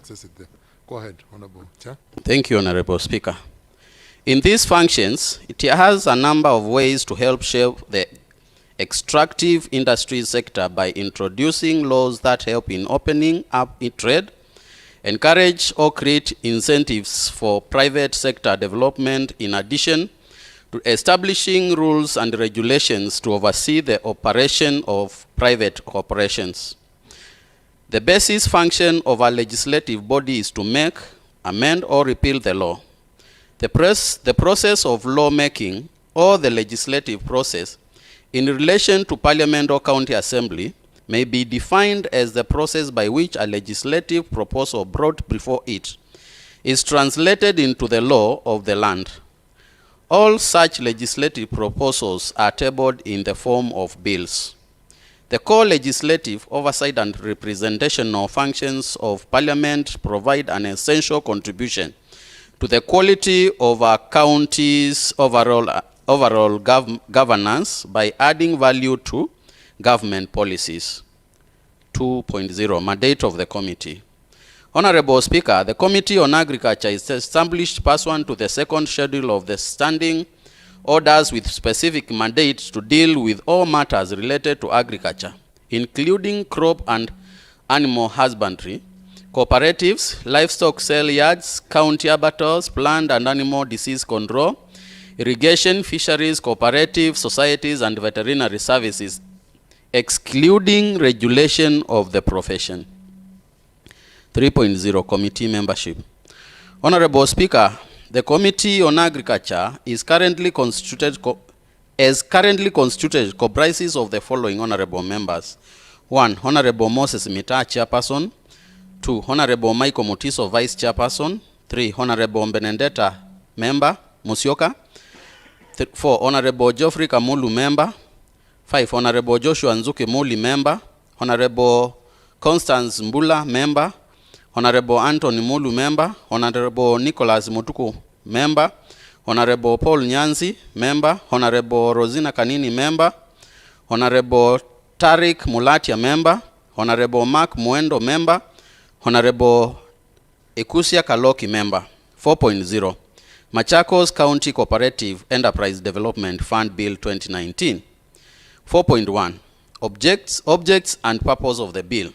access it there. Go ahead, Honorable Chair. Thank you, Honorable Speaker. In these functions, it has a number of ways to help shape the extractive industry sector by introducing laws that help in opening up trade, encourage or create incentives for private sector development, in addition to establishing rules and regulations to oversee the operation of private corporations. The basis function of a legislative body is to make, amend, or repeal the law. The process of lawmaking or the legislative process in relation to Parliament or County Assembly may be defined as the process by which a legislative proposal brought before it is translated into the law of the land. All such legislative proposals are tabled in the form of bills. The core legislative oversight and representational functions of Parliament provide an essential contribution to the quality of a county's overall governance by adding value to government policies. 2.0, mandate of the committee. Honorable Speaker, the Committee on Agriculture is established pursuant to the second schedule of the standing orders with specific mandates to deal with all matters related to agriculture, including crop and animal husbandry, cooperatives, livestock sale yards, county abattoirs, plant and animal disease control, irrigation, fisheries, cooperative societies, and veterinary services, excluding regulation of the profession. 3.0, committee membership. Honorable Speaker, the Committee on Agriculture is currently constituted comprises of the following honorable members. 1. Honorable Moses Mita, Chairperson. 2. Honorable Michael Mutiso, Vice Chairperson. 3. Honorable Benedetta, Member, Musyoka. 4. Honorable Geoffrey Kamulu, Member. 5. Honorable Joshua Nzuki Muli, Member. Honorable Constance Mbula, Member. Honorable Anthony Mulu, Member. Honorable Nicholas Mutuku, Member. Honorable Paul Nyanzi, Member. Honorable Rosina Kanini, Member. Honorable Tariq Mulatia, Member. Honorable Mark Muendo, Member. Honorable Ekusia Kaloki, Member. 4.0, Machakos County Cooperative Enterprise Development Fund Bill 2019. 4.1, objects and purpose of the bill.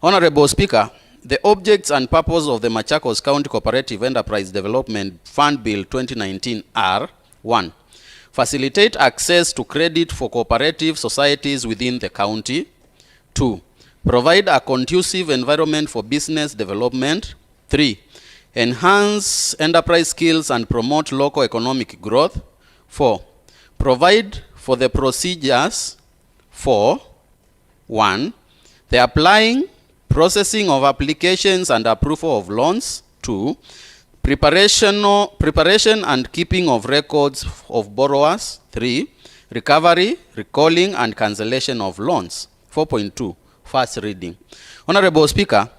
Honorable Speaker, the objects and purpose of the Machakos County Cooperative Enterprise Development Fund Bill 2019 are: 1. Facilitate access to credit for cooperative societies within the county. 2. Provide a conducive environment for business development. 3. Enhance enterprise skills and promote local economic growth. 4. Provide for the procedures for: 1. The applying, processing of applications and approval of loans. 2. Preparation and keeping of records of borrowers. 3. Recovery, recalling, and cancellation of loans. 4.2, first reading. Honorable Speaker,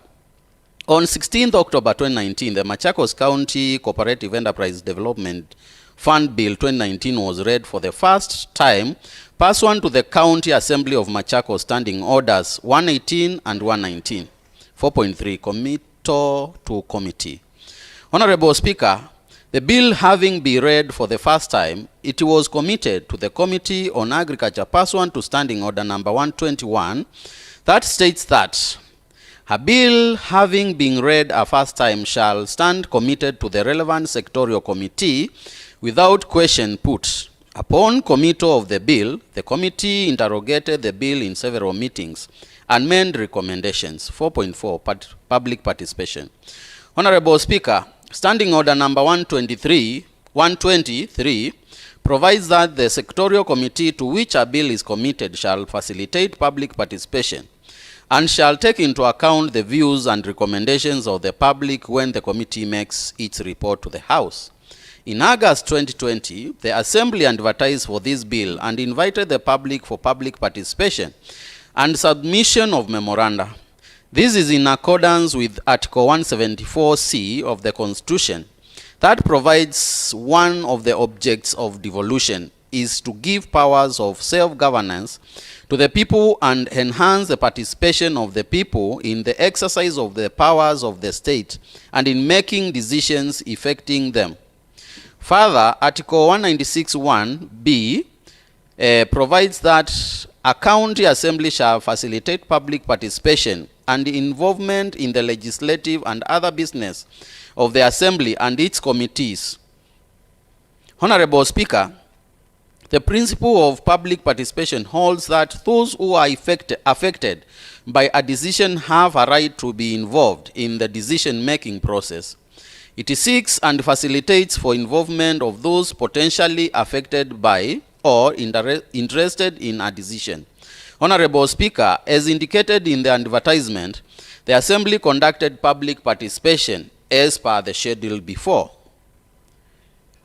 on 16th October 2019, the Machakos County Cooperative Enterprise Development Fund Bill 2019 was read for the first time pursuant to the County Assembly of Machakos Standing Orders 118 and 119. 4.3, committal to committee. Honorable Speaker, the bill having been read for the first time, it was committed to the Committee on Agriculture pursuant to Standing Order number 121 that states that a bill having been read a first time shall stand committed to the relevant sectorial committee without question put. Upon committal of the bill, the committee interrogated the bill in several meetings and made recommendations. 4.4, public participation. Honorable Speaker, Standing Order number 123 provides that the sectorial committee to which a bill is committed shall facilitate public participation and shall take into account the views and recommendations of the public when the committee makes its report to the House. In August 2020, the Assembly advertised for this bill and invited the public for public participation and submission of memoranda. This is in accordance with Article 174C of the Constitution that provides one of the objects of devolution is to give powers of self-governance to the people and enhance the participation of the people in the exercise of the powers of the state and in making decisions affecting them. Further, Article 196(1)(b) provides that a county assembly shall facilitate public participation and involvement in the legislative and other business of the assembly and its committees. Honorable Speaker, the principle of public participation holds that those who are affected by a decision have a right to be involved in the decision-making process. It seeks and facilitates for involvement of those potentially affected by or interested in a decision. Honorable Speaker, as indicated in the advertisement, the Assembly conducted public participation as per the schedule before.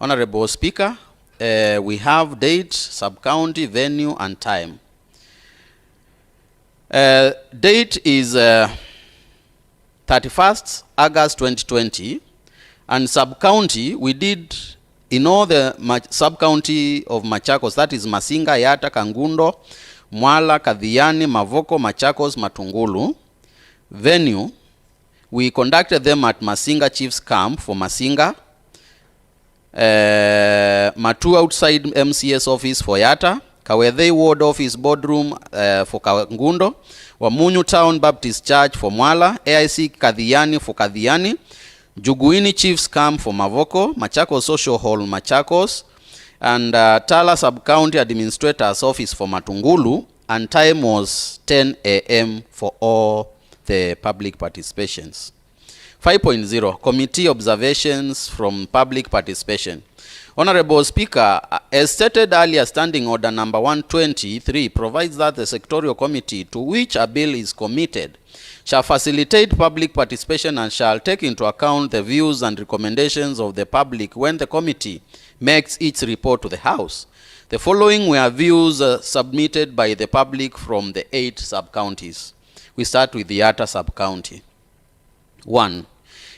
Honorable Speaker, we have date, sub-county, venue, and time. Date is 31st August 2020, and sub-county we did in all the sub-county of Machakos, that is Masinga, Yata, Kangundo, Mwala, Kadhiani, Mavoko, Machakos, Matungulu. Venue, we conducted them at Masinga Chief's Camp for Masinga, Matu outside MCS office for Yata, Kawedhei Ward Office Boardroom for Kangundo, Wamunyu Town Baptist Church for Mwala, AIC Kadhiani for Kadhiani, Juguini Chief's Camp for Mavoko, Machakos Social Hall Machakos, and Tala Sub-County Administrator's Office for Matungulu, and time was 10 a.m. for all the public participations. 5.0, Committee Observations from Public Participation. Honorable Speaker, as stated earlier, Standing Order number 123 provides that the Sectorial Committee to which a bill is committed shall facilitate public participation and shall take into account the views and recommendations of the public when the committee makes its report to the House. The following were views submitted by the public from the 8 sub-counties. We start with the Yata sub-county. 1.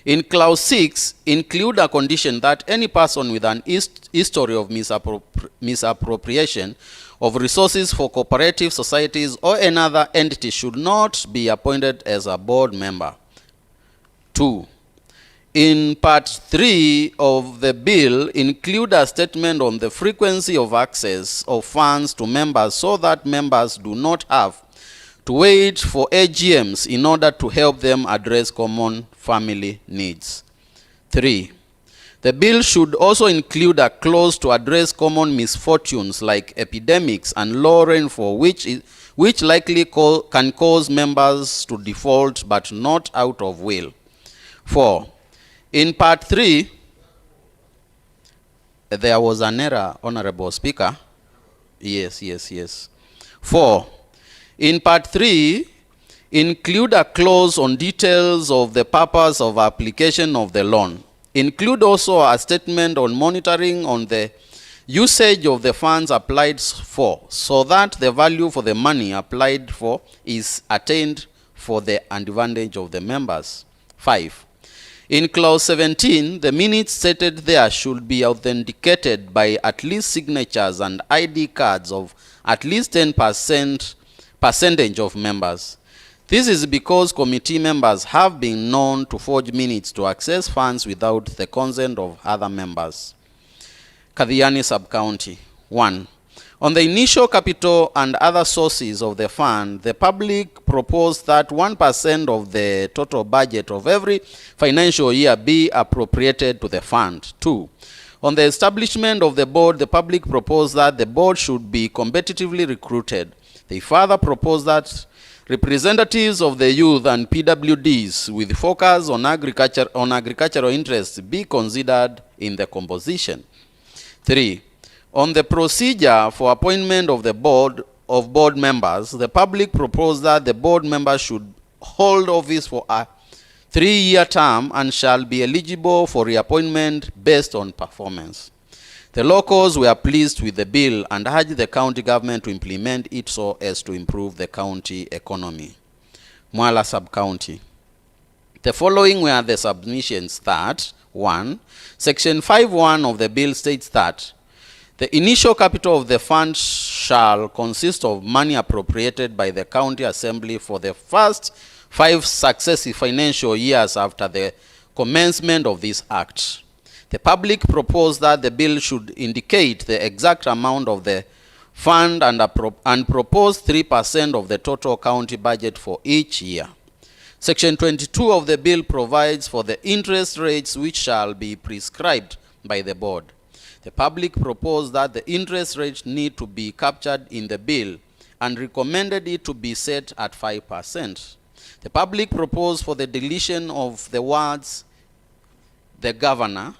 In clause 6, include a condition that any person with an history of misappropriation of resources for cooperative societies or another entity should not be appointed as a board member. 2. In part 3 of the bill, include a statement on the frequency of access of funds to members so that members do not have to wait for AGMs in order to help them address common family needs. 3. The bill should also include a clause to address common misfortunes like epidemics and low rainfall, which likely can cause members to default but not out of will. 4. In part 3, there was an error, Honorable Speaker. Yes. 4. In part 3, include a clause on details of the purpose of application of the loan. Include also a statement on monitoring on the usage of the funds applied for, so that the value for the money applied for is attained for the advantage of the members. 5. In clause 17, the minutes stated there should be authenticated by at least signatures and ID cards of at least 10% of members. This is because committee members have been known to forge minutes to access funds without the consent of other members. Kadhiani Sub-County. 1. On the initial capital and other sources of the fund, the public proposed that 1% of the total budget of every financial year be appropriated to the fund. 2. On the establishment of the board, the public proposed that the board should be competitively recruited. They further proposed that representatives of the youth and PWDs with focus on agricultural interests be considered in the composition. 3. On the procedure for appointment of the board members, the public proposed that the board members should hold office for a 3-year term and shall be eligible for reappointment based on performance. The locals were pleased with the bill and urged the county government to implement it so as to improve the county economy. Mwala Sub-County. The following were the submissions that: 1. Section 5.1 of the bill states that The initial capital of the fund shall consist of money appropriated by the county assembly for the first 5 successive financial years after the commencement of this act. The public propose that the bill should indicate the exact amount of the fund and propose 3% of the total county budget for each year. Section 22 of the bill provides for the interest rates which shall be prescribed by the board. The public proposed that the interest rate need to be captured in the bill and recommended it to be set at 5%. The public proposed for the deletion of the words "the governor"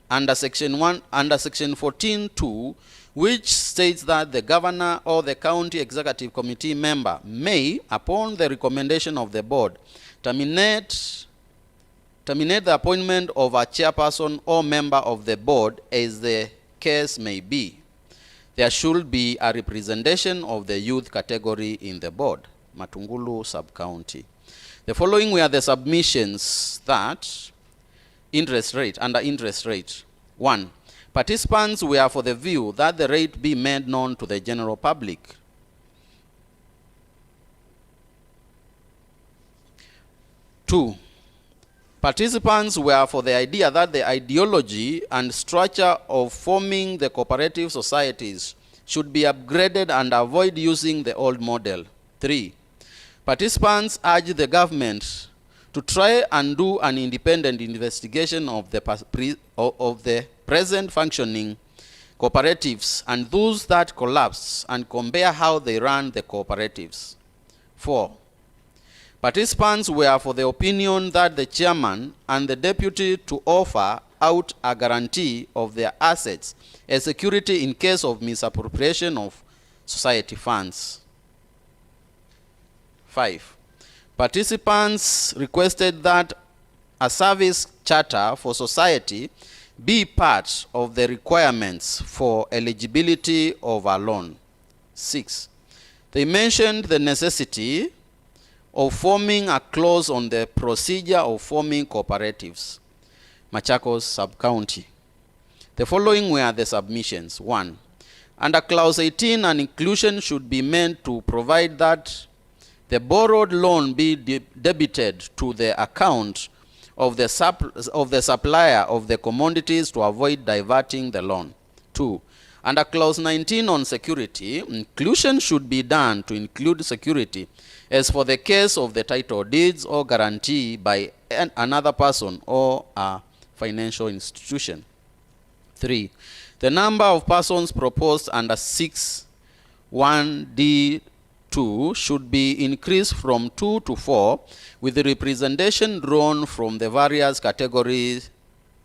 under section 14(2), which states that the governor or the county executive committee member may, upon the recommendation of the board, terminate the appointment of a chairperson or member of the board as the case may be. There should be a representation of the youth category in the board. Matungulu Sub-County. The following were the submissions that under interest rate. 1. Participants were for the view that the rate be made known to the general public. 2. Participants were for the idea that the ideology and structure of forming the cooperative societies should be upgraded and avoid using the old model. 3. Participants urged the government to try and do an independent investigation of the present functioning cooperatives and those that collapsed and compare how they run the cooperatives. 4. Participants were for the opinion that the chairman and the deputy to offer out a guarantee of their assets as security in case of misappropriation of society funds. 5. Participants requested that a service charter for society be part of the requirements for eligibility of a loan. 6. They mentioned the necessity of forming a clause on the procedure of forming cooperatives. Machakos Sub-County. The following were the submissions. 1. Under Clause 18, an inclusion should be made to provide that the borrowed loan be debited to the account of the supplier of the commodities to avoid diverting the loan. 2. Under Clause 19 on security, inclusion should be done to include security as for the case of the title deeds or guarantee by another person or a financial institution. 3. The number of persons proposed under 6(1)(d)(2) should be increased from 2 to 4 with the representation drawn from the various categories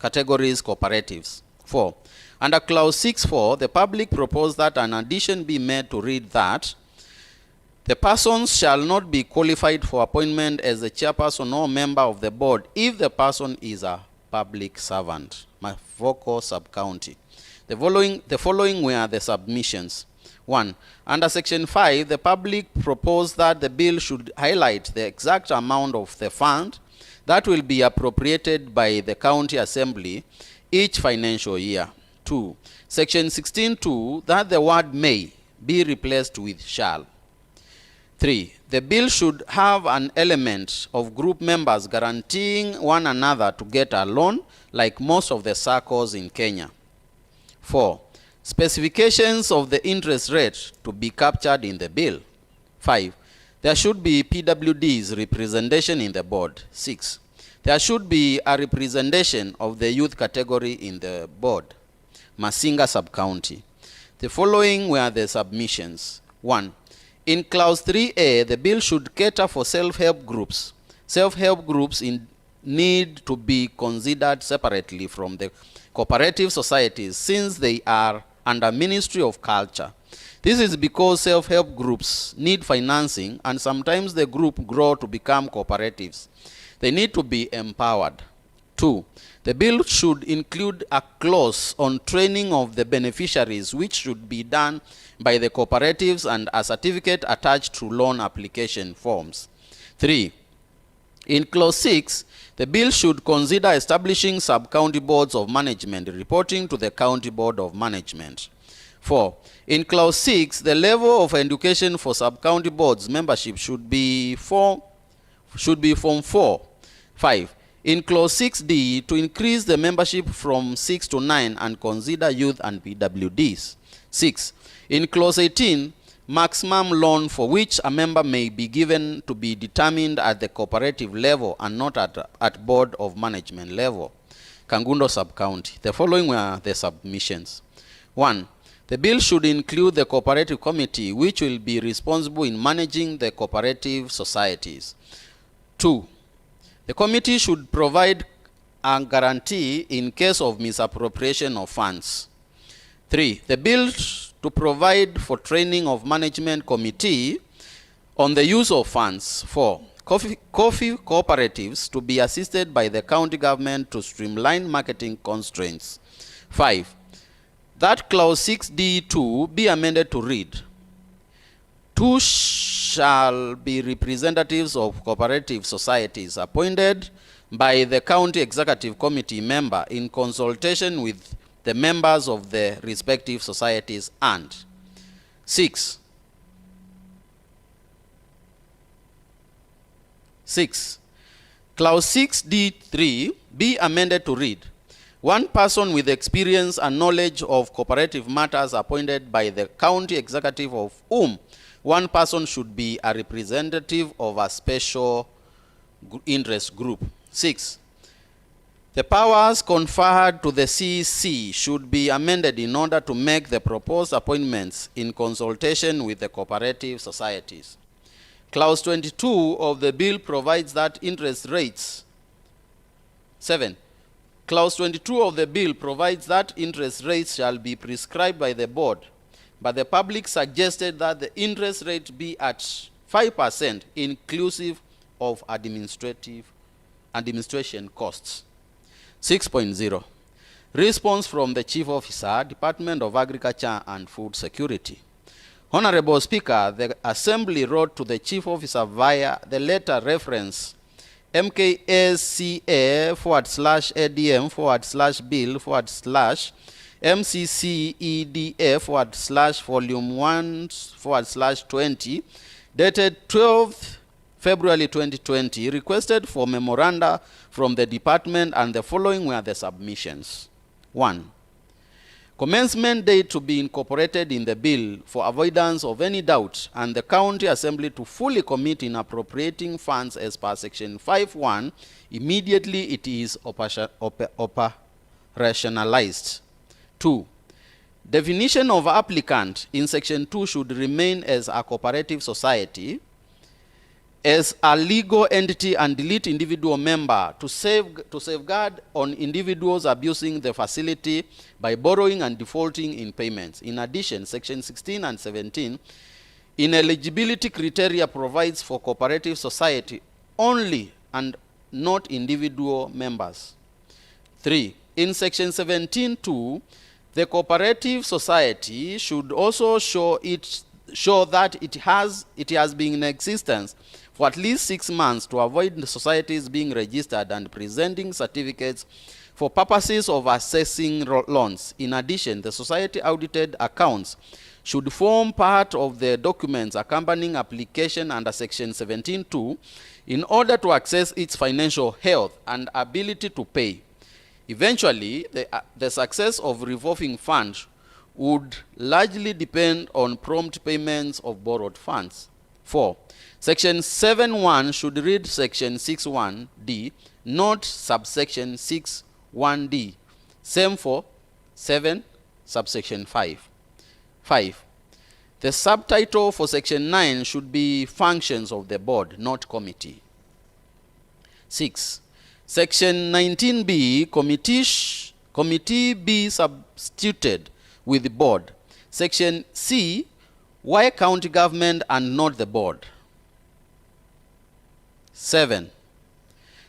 cooperatives. 4. Under Clause 6(4), the public proposed that an addition be made to read that the persons shall not be qualified for appointment as the chairperson or member of the board if the person is a public servant. Machakos Sub-County. The following were the submissions. 1. Under Section 5, the public proposed that the bill should highlight the exact amount of the fund that will be appropriated by the county assembly each financial year. 2. Section 16(2), that the word may be replaced with shall. 3. The bill should have an element of group members guaranteeing one another to get a loan, like most of the SACCOs in Kenya. 4. Specifications of the interest rate to be captured in the bill. 5. There should be PWD's representation in the board. 6. There should be a representation of the youth category in the board. Masinga Sub-County. The following were the submissions. 1. In Clause 3A, the bill should cater for self-help groups. Self-help groups need to be considered separately from the cooperative societies since they are under Ministry of Culture. This is because self-help groups need financing and sometimes the group grow to become cooperatives. They need to be empowered. 2. The bill should include a clause on training of the beneficiaries, which should be done by the cooperatives and a certificate attached to loan application forms. 3. In Clause 6, The bill should consider establishing sub-county boards of management reporting to the county board of management. 4. In clause 6, the level of education for sub-county boards membership should be Form 4. 5. In clause 6D, to increase the membership from 6 to 9 and consider youth and PWDs. 6. In clause 18, maximum loan for which a member may be given to be determined at the cooperative level and not at board of management level. Kangundo Sub-County. The following were the submissions. 1. The bill should include the cooperative committee, which will be responsible in managing the cooperative societies. 2. The committee should provide a guarantee in case of misappropriation of funds. 3. The bill to provide for training of management committee on the use of funds. 4. Coffee cooperatives to be assisted by the county government to streamline marketing constraints. 5. That clause 6D2 be amended to read: 2 shall be representatives of cooperative societies appointed by the county executive committee member in consultation with the members of the respective societies. And 6. Clause 6D3 be amended to read: 1 person with experience and knowledge of cooperative matters appointed by the county executive, of whom 1 person should be a representative of a special interest group. 6. The powers conferred to the CEC should be amended in order to make the proposed appointments in consultation with the cooperative societies. Clause 22 of the bill provides that interest rates. 7. Clause 22 of the bill provides that interest rates shall be prescribed by the board, but the public suggested that the interest rate be at 5% inclusive of administration costs. 6.0. Response from the Chief Officer, Department of Agriculture and Food Security. Honorable Speaker, the Assembly wrote to the Chief Officer via the letter reference MKSCA/ADM/bill/MCCEDF/volume 1/20 dated 12th February 2020, requested for memoranda from the department, and the following were the submissions. 1. Commencement date to be incorporated in the bill for avoidance of any doubt, and the County Assembly to fully commit in appropriating funds as per Section 5.1 immediately it is operationalized. 2. Definition of applicant in Section 2 should remain as a cooperative society, as a legal entity, and delete individual member to safeguard on individuals abusing the facility by borrowing and defaulting in payments. In addition, Section 16 and 17 ineligibility criteria provides for cooperative society only and not individual members. 3. In Section 17.2, the cooperative society should also show that it has been in existence for at least 6 months to avoid the societies being registered and presenting certificates for purposes of assessing loans. In addition, the society audited accounts should form part of the documents accompanying application under Section 17.2 in order to assess its financial health and ability to pay. Eventually, the success of revolving funds would largely depend on prompt payments of borrowed funds. 4. Section 7.1 should read Section 6.1d, not subsection 6.1d. Same for 7, subsection 5. 5. The subtitle for Section 9 should be Functions of the Board, not Committee. 6. Section 19b, Committee be substituted with the Board. Section C, why county government and not the Board? 7.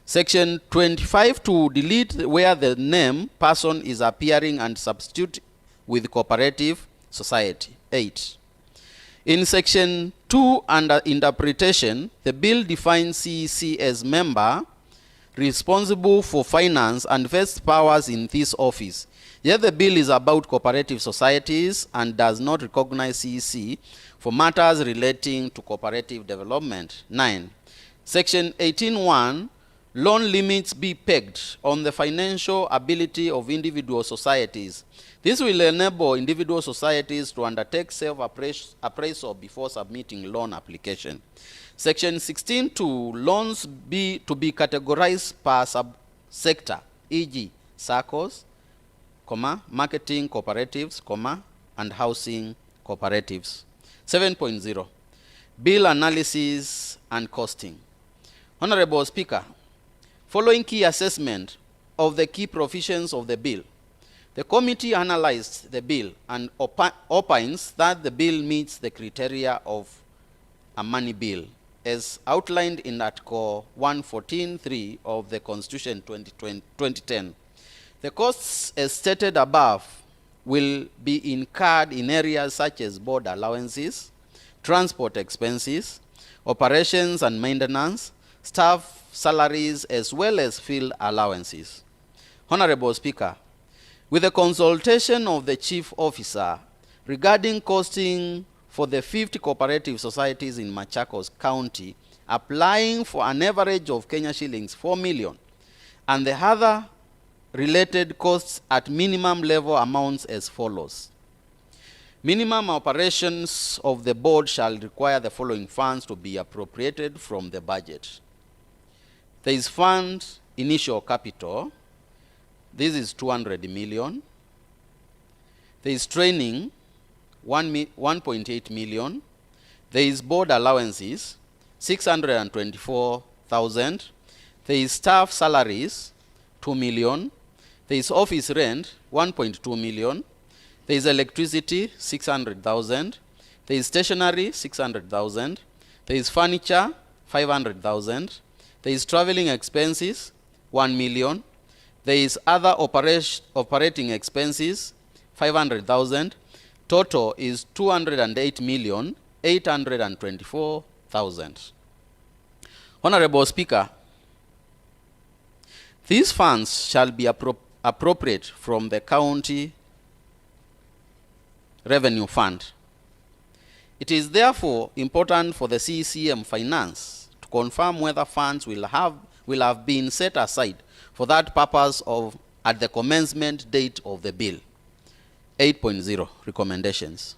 Section 25 to delete where the name person is appearing and substitute with cooperative society. 8. In Section 2 under interpretation, the bill defines CEC as member responsible for finance and vests powers in this office. Yet the bill is about cooperative societies and does not recognize CEC for matters relating to cooperative development. 9. Section 18(1), loan limits be pegged on the financial ability of individual societies. This will enable individual societies to undertake self-appraisal before submitting loan application. Section 16(2), loans to be categorized per subsector, e.g. Machakos, marketing cooperatives, and housing cooperatives. 7.0, bill analysis and costing. Honorable Speaker, following key assessment of the key provisions of the bill, the committee analyzed the bill and opines that the bill meets the criteria of a money bill as outlined in Article 114(3) of the Constitution 2010. The costs as stated above will be incurred in areas such as board allowances, transport expenses, operations and maintenance, staff salaries, as well as field allowances. Honorable Speaker, with the consultation of the Chief Officer regarding costing for the 50 cooperative societies in Machakos County, applying for an average of Kenya shillings 4 million, and the other related costs at minimum level amounts as follows. Minimum operations of the board shall require the following funds to be appropriated from the budget. There is fund initial capital. This is 200 million. There is training, 1.8 million. There is board allowances, 624,000. There is staff salaries, 2 million. There is office rent, 1.2 million. There is electricity, 600,000. There is stationery, 600,000. There is furniture, 500,000. There is traveling expenses, 1 million. There is other operating expenses, 500,000. Total is 208,824,000. Honorable Speaker, these funds shall be appropriate from the county revenue fund. It is therefore important for the CCM Finance to confirm whether funds will have been set aside for that purpose at the commencement date of the bill. 8.0, recommendations.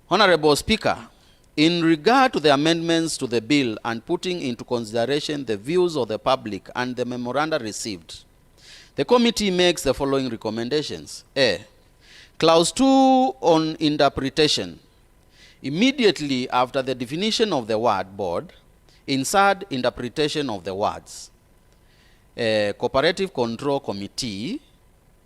Honorable Speaker, in regard to the amendments to the bill and putting into consideration the views of the public and the memoranda received, the committee makes the following recommendations. A. Clause 2 on interpretation. Immediately after the definition of the word board, insert interpretation of the words. A cooperative control committee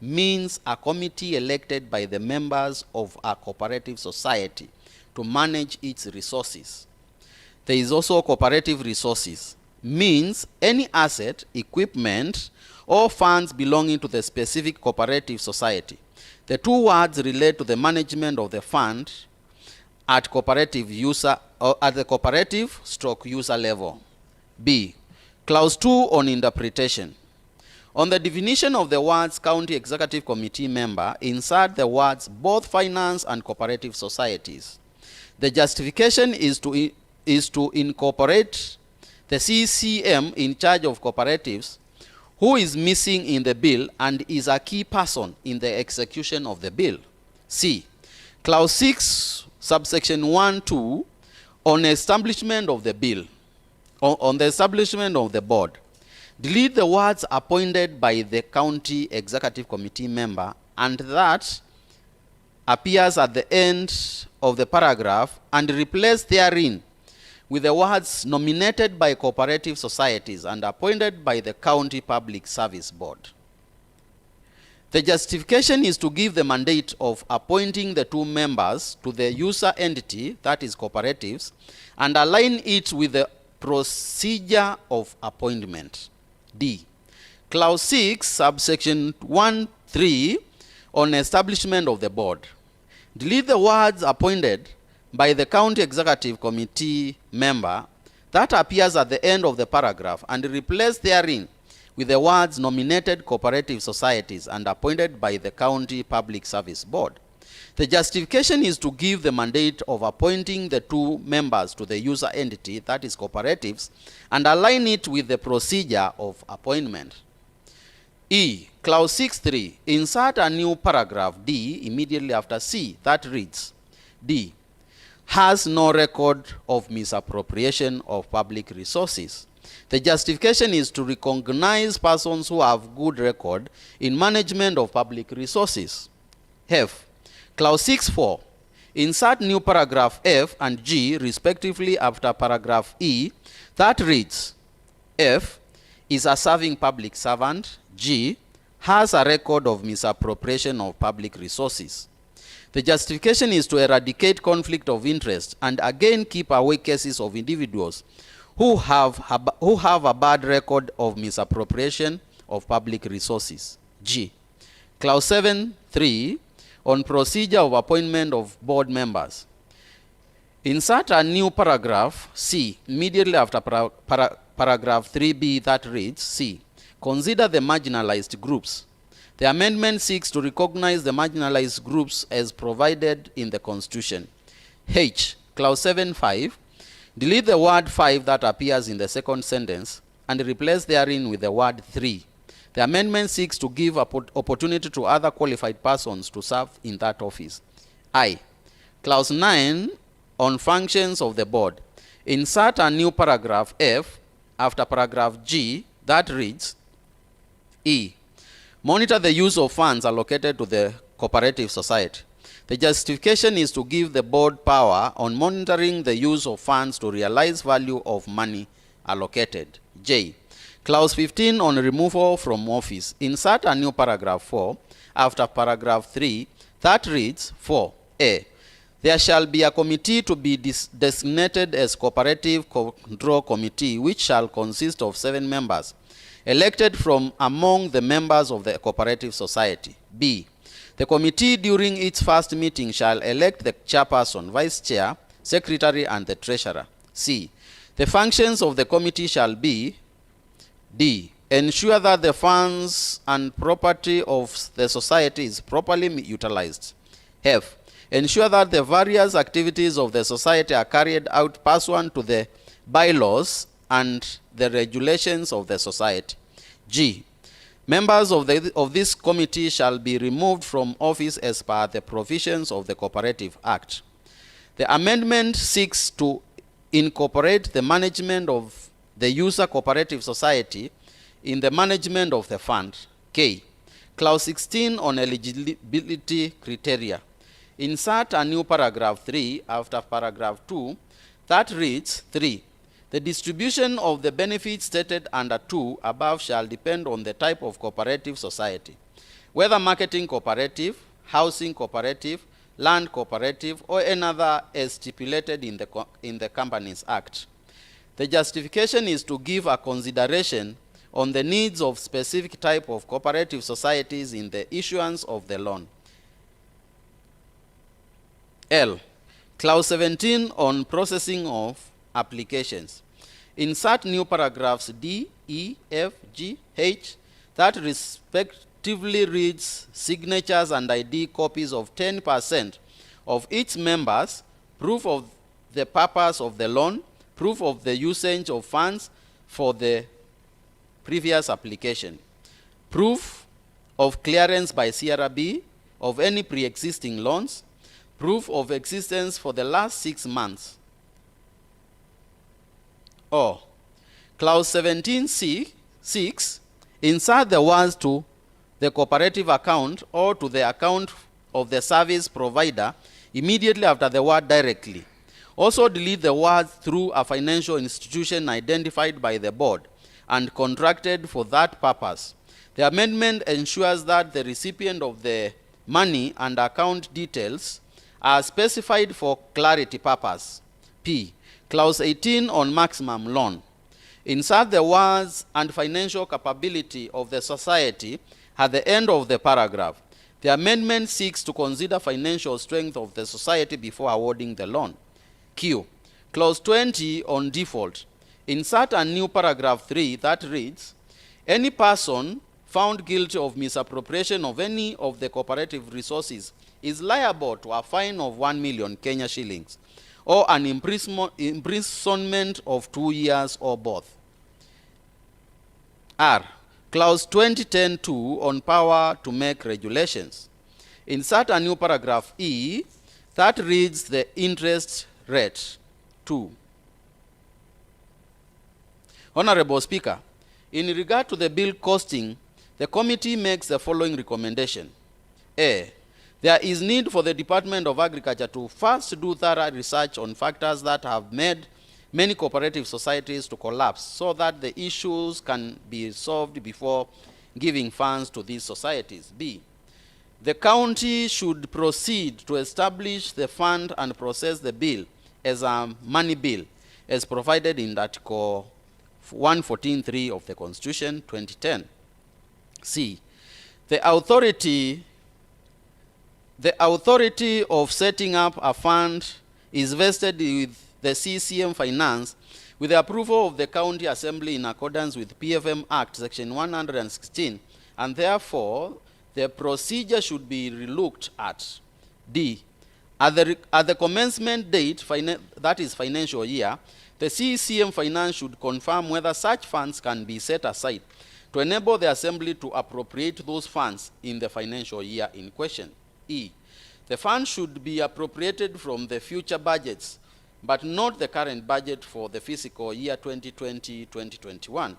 means a committee elected by the members of a cooperative society to manage its resources. There is also cooperative resources, means any asset, equipment, or funds belonging to the specific cooperative society. The two words relate to the management of the fund at cooperative user or at the cooperative stroke user level. B. Clause 2 on interpretation. On the definition of the words County Executive Committee member, insert the words both finance and cooperative societies. The justification is to incorporate the CCM in charge of cooperatives who is missing in the bill and is a key person in the execution of the bill. C. Clause 6, subsection 1(2) on establishment of the bill, on the establishment of the board. Delete the words appointed by the County Executive Committee member and that appears at the end of the paragraph and replace therein with the words nominated by cooperative societies and appointed by the County Public Service Board. The justification is to give the mandate of appointing the two members to the user entity, that is cooperatives, and align it with the procedure of appointment. D. Clause 6, subsection 1(3) on establishment of the board. Delete the words appointed by the County Executive Committee member that appears at the end of the paragraph and replace therein with the words nominated cooperative societies and appointed by the County Public Service Board. The justification is to give the mandate of appointing the two members to the user entity, that is cooperatives, and align it with the procedure of appointment. E. Clause 6.3. Insert a new paragraph D immediately after C that reads, D. Has no record of misappropriation of public resources. The justification is to recognize persons who have good record in management of public resources. F. Clause 6.4. Insert new paragraph F and G respectively after paragraph E that reads, F is a serving public servant. G has a record of misappropriation of public resources. The justification is to eradicate conflict of interest and again keep away cases of individuals who have a bad record of misappropriation of public resources. G. Clause 7.3 on procedure of appointment of board members. Insert a new paragraph C immediately after paragraph 3B that reads, C. Consider the marginalized groups. The amendment seeks to recognize the marginalized groups as provided in the Constitution. H. Clause 7.5. Delete the word 5 that appears in the second sentence and replace therein with the word 3. The amendment seeks to give opportunity to other qualified persons to serve in that office. I. Clause 9 on functions of the board. Insert a new paragraph F after paragraph G that reads, E. Monitor the use of funds allocated to the cooperative society. The justification is to give the board power on monitoring the use of funds to realize value of money allocated. J. Clause 15 on removal from office. Insert a new paragraph 4 after paragraph 3 that reads 4A. There shall be a committee to be designated as Cooperative Control Committee, which shall consist of 7 members, elected from among the members of the cooperative society. B. The committee during its first meeting shall elect the chairperson, vice chair, secretary, and the treasurer. C. The functions of the committee shall be D. Ensure that the funds and property of the society is properly utilized. F. Ensure that the various activities of the society are carried out pursuant to the bylaws and the regulations of the society. G. Members of this committee shall be removed from office as per the provisions of the Cooperative Act. The amendment seeks to incorporate the management of the user cooperative society in the management of the fund. K. Clause 16 on eligibility criteria. Insert a new paragraph 3 after paragraph 2 that reads 3. The distribution of the benefits stated under 2 above shall depend on the type of cooperative society, whether marketing cooperative, housing cooperative, land cooperative, or another as stipulated in the Companies Act. The justification is to give a consideration on the needs of specific type of cooperative societies in the issuance of the loan. L. Clause 17 on processing of applications. Insert new paragraphs D, E, F, G, H that respectively reads signatures and ID copies of 10% of each members, proof of the purpose of the loan, proof of the usage of funds for the previous application, proof of clearance by CRB of any pre-existing loans, proof of existence for the last 6 months. Or, Clause 17(6), insert the words to the cooperative account or to the account of the service provider immediately after the word directly. Also delete the words through a financial institution identified by the board and contracted for that purpose. The amendment ensures that the recipient of the money and account details are specified for clarity purpose. P. Clause 18 on maximum loan. Insert the words and financial capability of the society at the end of the paragraph. The amendment seeks to consider financial strength of the society before awarding the loan. Q. Clause 20 on default. Insert a new paragraph 3 that reads, Any person found guilty of misappropriation of any of the cooperative resources is liable to a fine of 1 million Kenya shillings or an imprisonment of 2 years or both. R. Clause 2010(2) on power to make regulations. Insert a new paragraph E that reads the interest rate. 2. Honorable Speaker, in regard to the bill costing, the committee makes the following recommendation. A. There is need for the Department of Agriculture to first do thorough research on factors that have made many cooperative societies to collapse so that the issues can be solved before giving funds to these societies. B. The county should proceed to establish the fund and process the bill as a money bill as provided in Article 114(3) of the Constitution 2010. C. The authority of setting up a fund is vested with the CCM Finance with the approval of the County Assembly in accordance with PFM Act Section 116, and therefore the procedure should be relooked at. D. At the commencement date, that is financial year, the CCM Finance should confirm whether such funds can be set aside to enable the Assembly to appropriate those funds in the financial year in question. E. The funds should be appropriated from the future budgets, but not the current budget for the fiscal year 2020-2021.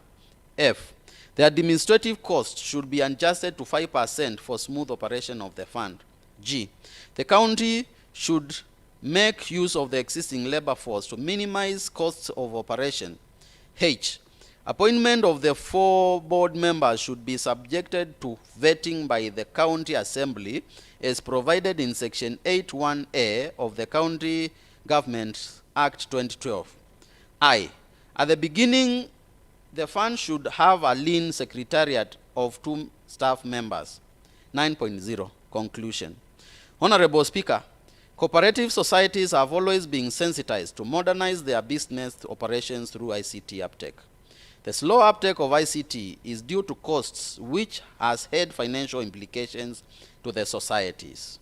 F. The administrative cost should be adjusted to 5% for smooth operation of the fund. G. The county should make use of the existing labor force to minimize costs of operation. H. Appointment of the 4 board members should be subjected to vetting by the County Assembly as provided in Section 81A of the County Government Act 2012. I. At the beginning, the fund should have a lean secretariat of 2 staff members. 9.0. Conclusion. Honorable Speaker, cooperative societies have always been sensitized to modernize their business operations through ICT uptake. The slow uptake of ICT is due to costs which has had financial implications to the societies.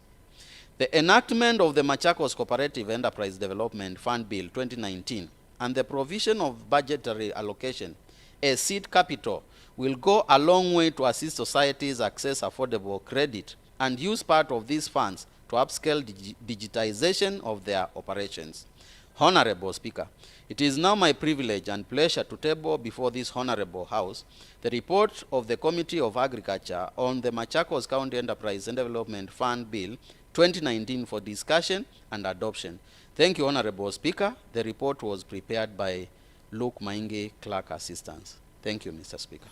The enactment of the Machakos Cooperative Enterprise Development Fund Bill 2019 and the provision of budgetary allocation as seed capital will go a long way to assist societies access affordable credit and use part of these funds to upscale digitization of their operations. Honorable Speaker, it is now my privilege and pleasure to table before this Honorable House the report of the Committee of Agriculture on the Machakos County Enterprise and Development Fund Bill 2019 for discussion and adoption. Thank you, Honorable Speaker. The report was prepared by Luke Maingi, Clerk Assistance. Thank you, Mr. Speaker.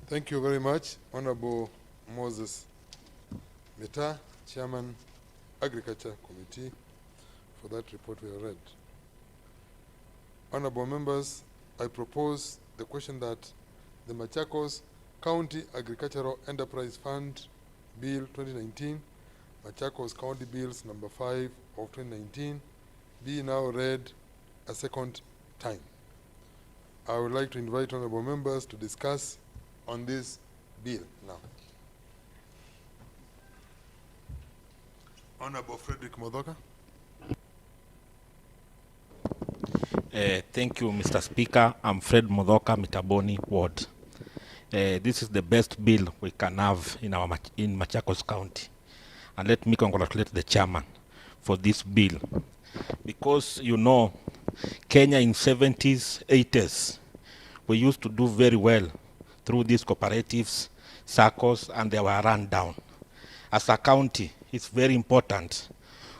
Thank you very much, Honorable Moses Mita, Chairman, Agriculture Committee, for that report we have read. Honorable members, I propose the question that the Machakos County Agricultural Enterprise Fund Bill 2019, Machakos County Bills number 5 of 2019, be now read a second time. I would like to invite honorable members to discuss on this bill now. Honorable Frederick Modhoka. Thank you, Mr. Speaker. I'm Fred Modhoka, Mitaboni Ward. This is the best bill we can have in Machakos County. And let me congratulate the chairman for this bill. Because, you know, Kenya in 70s, 80s, we used to do very well through these cooperatives, SACCOs, and they were run down. As a county, it's very important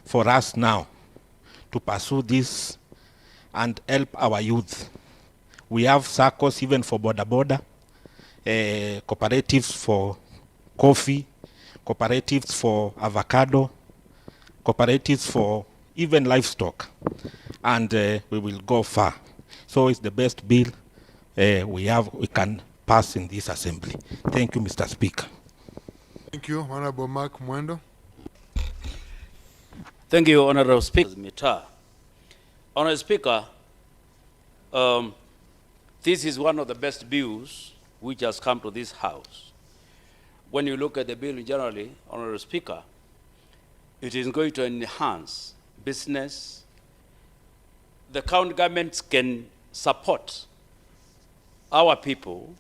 for us now to pursue this and help our youth. We have SACCOs even for border, cooperatives for coffee, cooperatives for avocado, cooperatives for even livestock, and we will go far. So it's the best bill we can pass in this assembly. Thank you, Mr. Speaker. Thank you, Honorable Mark Mwendo. Thank you, Honorable Speaker. Honorable Speaker, this is one of the best bills which has come to this House. When you look at the bill generally, Honorable Speaker, it is going to enhance business. The county governments can support our people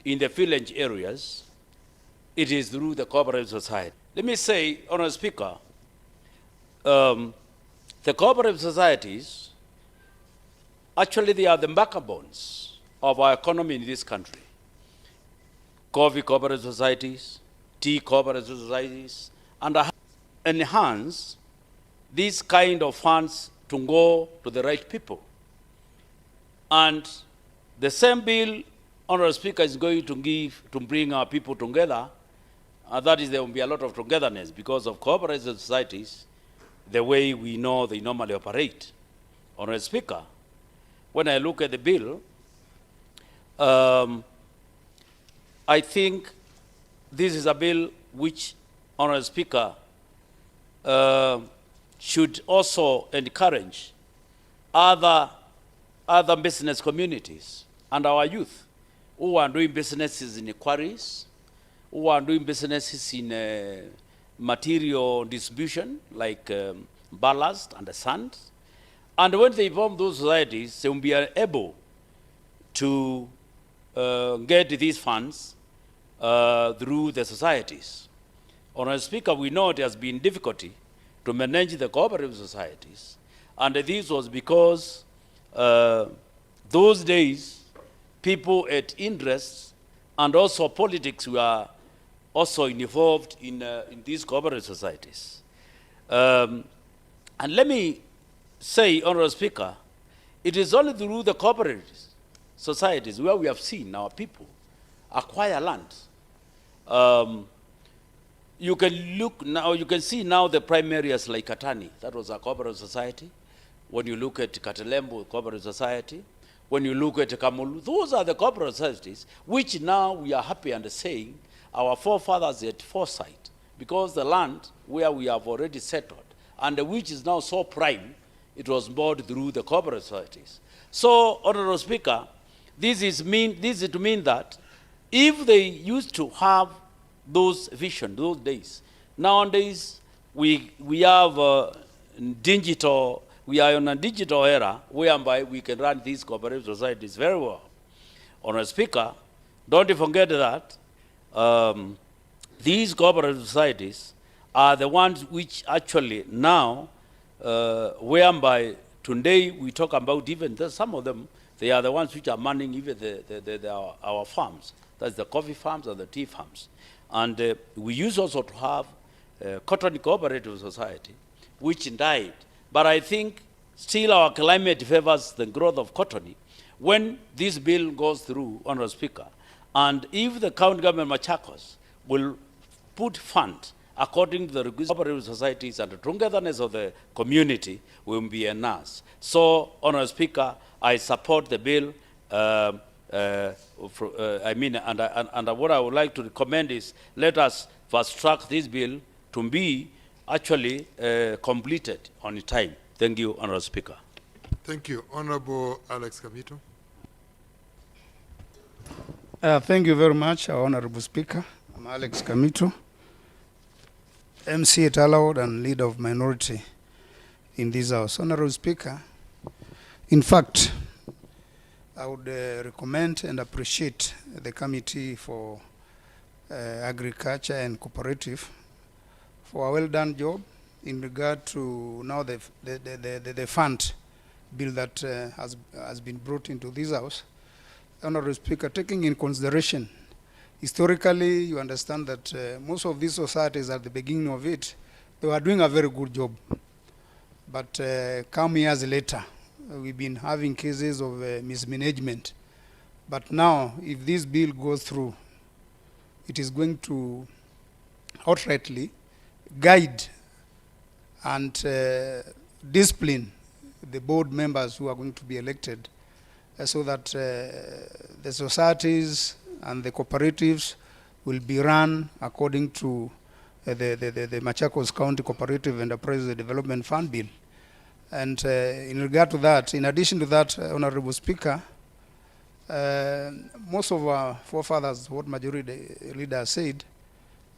in the village areas. It is through the cooperative society. Let me say, Honorable Speaker, the cooperative societies, actually they are the backbones of our economy in this country. Coffee cooperative societies, tea cooperative societies, and enhance these kind of funds to go to the right people. And the same bill, Honorable Speaker, is going to bring our people together. That is, there will be a lot of togetherness because of cooperative societies, the way we know they normally operate. Honorable Speaker, when I look at the bill, I think this is a bill which, Honorable Speaker, should also encourage other business communities and our youth who are doing businesses in quarries, who are doing businesses in material distribution, like ballast and the sand. And when they form those societies, they will be able to get these funds through the societies. Honorable Speaker, we know it has been difficulty to manage the cooperative societies. And this was because those days, people had interests and also politics were also involved in these cooperative societies. And let me say, Honorable Speaker, it is only through the cooperative societies where we have seen our people acquire land. You can look now, you can see now the prime areas like Katani, that was a cooperative society. When you look at Katelembo, cooperative society. When you look at Kamulu, those are the cooperative societies, which now we are happy and saying our forefathers had foresight, because the land where we have already settled, and which is now so prime, it was bought through the cooperative societies. So, Honorable Speaker, this is to mean that if they used to have those vision, those days, nowadays we have digital. We are in a digital era whereby we can run these cooperative societies very well. Honorable Speaker, don't forget that these cooperative societies are the ones which actually now, whereby today we talk about even some of them, they are the ones which are manning even our farms. That's the coffee farms and the tea farms. And we used also to have cotton cooperative society, which died. But I think still our climate favors the growth of cotton. When this bill goes through, Honorable Speaker, and if the county government Machakos will put funds according to the cooperative societies and the togetherness of the community will be enhanced. So, Honorable Speaker, I support the bill. And what I would like to recommend is let us fast track this bill to be actually completed on time. Thank you, Honorable Speaker. Thank you. Honorable Alex Kamito. Thank you very much, Honorable Speaker. I'm Alex Kamito, MC at Allowed and leader of minority in this House. Honorable Speaker, in fact, I would recommend and appreciate the Committee for Agriculture and Cooperative for a well-done job in regard to now the fund bill that has been brought into this House. Honorable Speaker, taking in consideration, historically, you understand that most of these societies at the beginning of it, they were doing a very good job. But come years later, we've been having cases of mismanagement. But now, if this bill goes through, it is going to outrightly guide and discipline the board members who are going to be elected so that the societies and the cooperatives will be run according to the Machakos County Cooperative Enterprise Development Fund Bill. And in regard to that, in addition to that, Honorable Speaker, Most of our forefathers, what majority leaders said,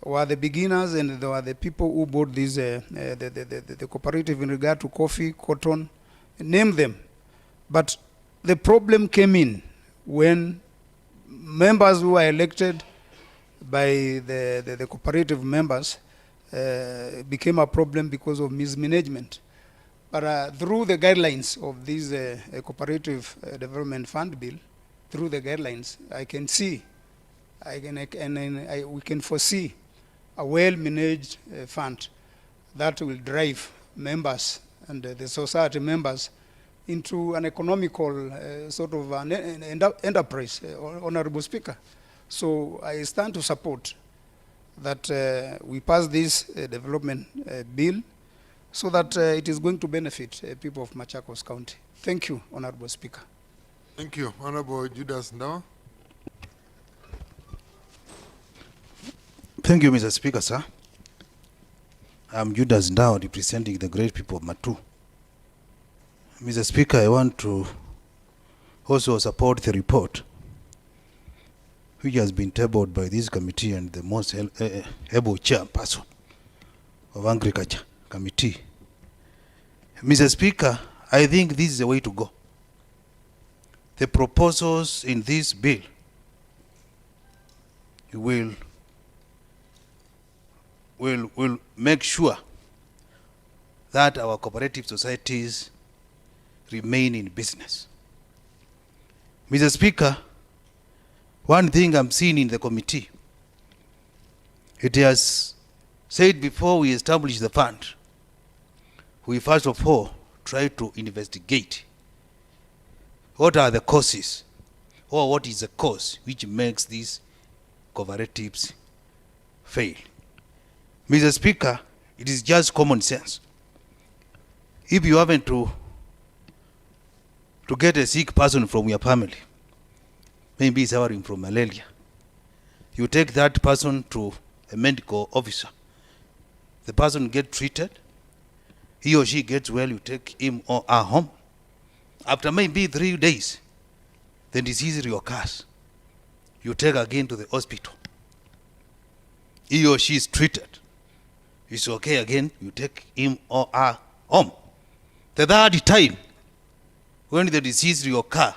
were the beginners, and they were the people who bought these, the cooperative in regard to coffee, cotton, name them. But the problem came in when members who were elected by the cooperative members became a problem because of mismanagement. But through the guidelines of this cooperative development fund bill, through the guidelines, I can see, we can foresee a well-managed fund that will drive members and the society members into an economical sort of an enterprise, Honorable Speaker. So I stand to support that we pass this development bill so that it is going to benefit people of Machakos County. Thank you, Honorable Speaker. Thank you. Honorable Judas now. Thank you, Mr. Speaker, sir. I'm Judas Ndao, representing the great people of Matu. Mr. Speaker, I want to also support the report which has been tabled by this committee and the most able chairperson of Agriculture Committee. Mr. Speaker, I think this is the way to go. The proposals in this bill will make sure that our cooperative societies remain in business. Mr. Speaker, one thing I'm seeing in the committee, it has said before we establish the fund, we first of all try to investigate what are the causes, or what is the cause which makes these cooperatives fail. Mr. Speaker, it is just common sense. If you happen to get a sick person from your family, maybe suffering from malaria, you take that person to a medical officer. The person gets treated, he or she gets well, you take him or her home. After maybe 3 days, the disease reoccurs. You take again to the hospital. He or she is treated. It's okay again, you take him or her home. The third time, when the disease reoccurs,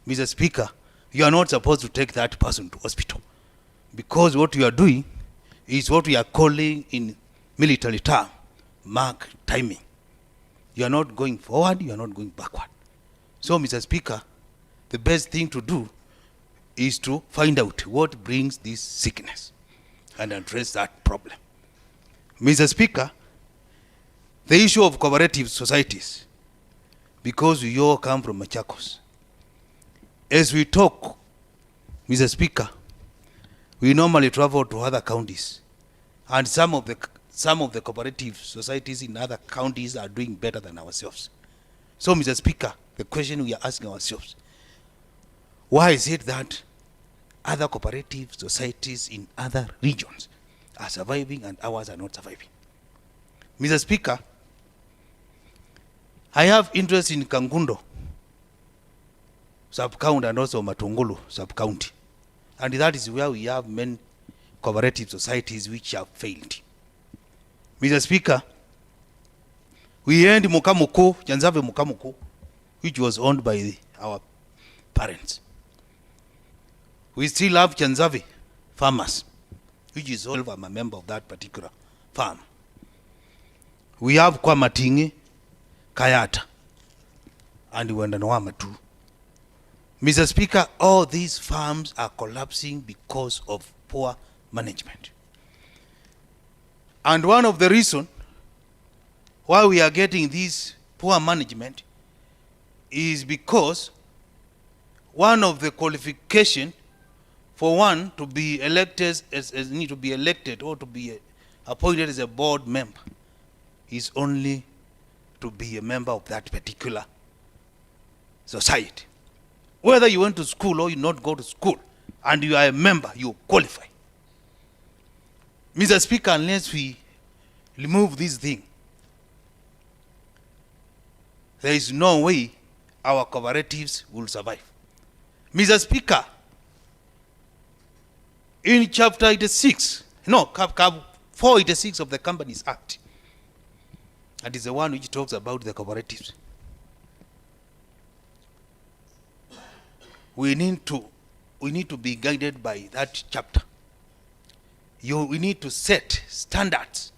Mr. Speaker, you are not supposed to take that person to hospital, because what you are doing is what we are calling in military term, mark timing. You are not going forward, you are not going backward. So, Mr. Speaker, the best thing to do is to find out what brings this sickness and address that problem. Mr. Speaker, the issue of cooperative societies, because we all come from Machakos, as we talk, Mr. Speaker, we normally travel to other counties, and some of the cooperative societies in other counties are doing better than ourselves. So, Mr. Speaker, the question we are asking ourselves, why is it that other cooperative societies in other regions are surviving and ours are not surviving? Mr. Speaker, I have interest in Kangundo sub-county and also Matungulu sub-county, and that is where we have many cooperative societies which have failed. Mr. Speaker, we end Mukamuku, Janzave Mukamuku, which was owned by our parents. We still have Chanzave farmers, which is all I'm a member of that particular farm. We have Kwamatingi, Kayata, and Wendanwama too. Mr. Speaker, all these farms are collapsing because of poor management. And one of the reasons why we are getting this poor management is because one of the qualifications for one to be elected as need to be elected or to be appointed as a board member is only to be a member of that particular society. Whether you went to school or you not go to school and you are a member, you qualify. Mr. Speaker, unless we remove this thing, there is no way our cooperatives will survive. Mr. Speaker, in chapter 86, no, cap 486 of the Companies Act, that is the one which talks about the cooperatives. We need to be guided by that chapter. We need to set standards,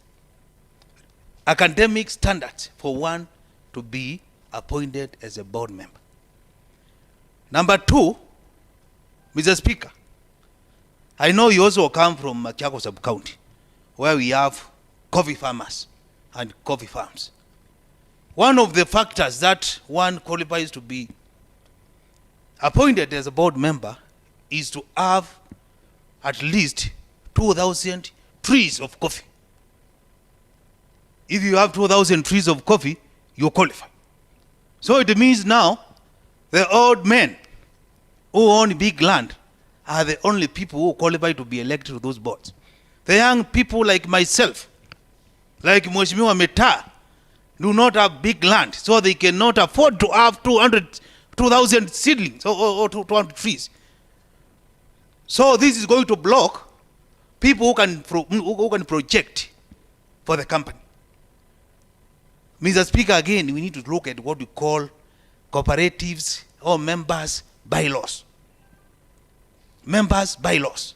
academic standards, for one to be appointed as a board member. Number two, Mr. Speaker, I know you also come from Machakos sub-county, where we have coffee farmers and coffee farms. One of the factors that one qualifies to be appointed as a board member is to have at least 2,000 trees of coffee. If you have 2,000 trees of coffee, you qualify. So it means now the old men who own big land are the only people who qualify to be elected to those boards. The young people like myself, like Mheshimiwa Meta, do not have big land, so they cannot afford to have 2,000 seedlings or 200 trees. So this is going to block people who can project for the company. Mr. Speaker, again, we need to look at what we call cooperatives or members' bylaws. Members' bylaws.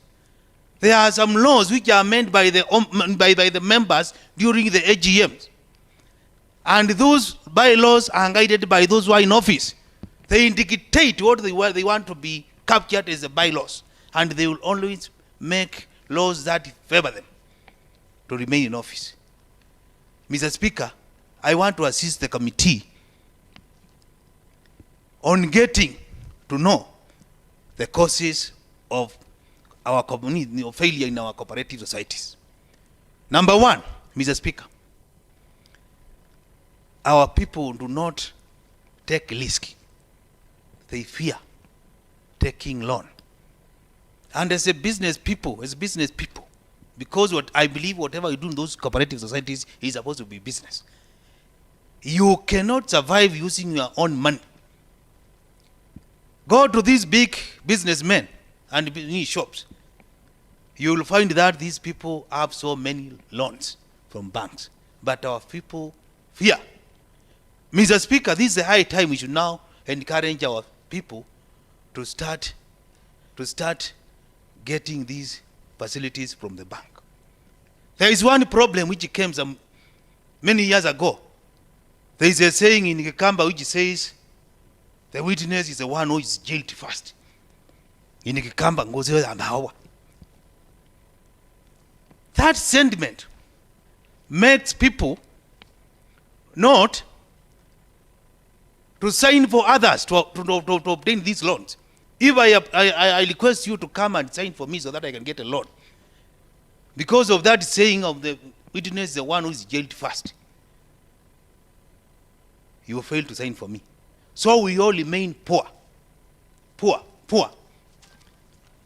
There are some laws which are meant by the members during the AGMs. And those bylaws are guided by those who are in office. They dictate what they want to be captured as the bylaws. And they will always make laws that favor them to remain in office. Mr. Speaker, I want to assist the committee on getting to know the causes of our community, of failure in our cooperative societies. Number one, Mr. Speaker, our people do not take risk. They fear taking loan. And as business people, because what I believe whatever you do in those cooperative societies is supposed to be business. You cannot survive using your own money. Go to these big businessmen and shops. You will find that these people have so many loans from banks. But our people fear. Mr. Speaker, this is a high time we should now encourage our people to start getting these facilities from the bank. There is one problem which came many years ago. There is a saying in Kikamba which says, the witness is the one who is jailed first. In Kikamba, that sentiment makes people not to sign for others to obtain these loans. If I request you to come and sign for me so that I can get a loan, because of that saying of the witness, the one who is jailed first, you fail to sign for me. So we all remain poor.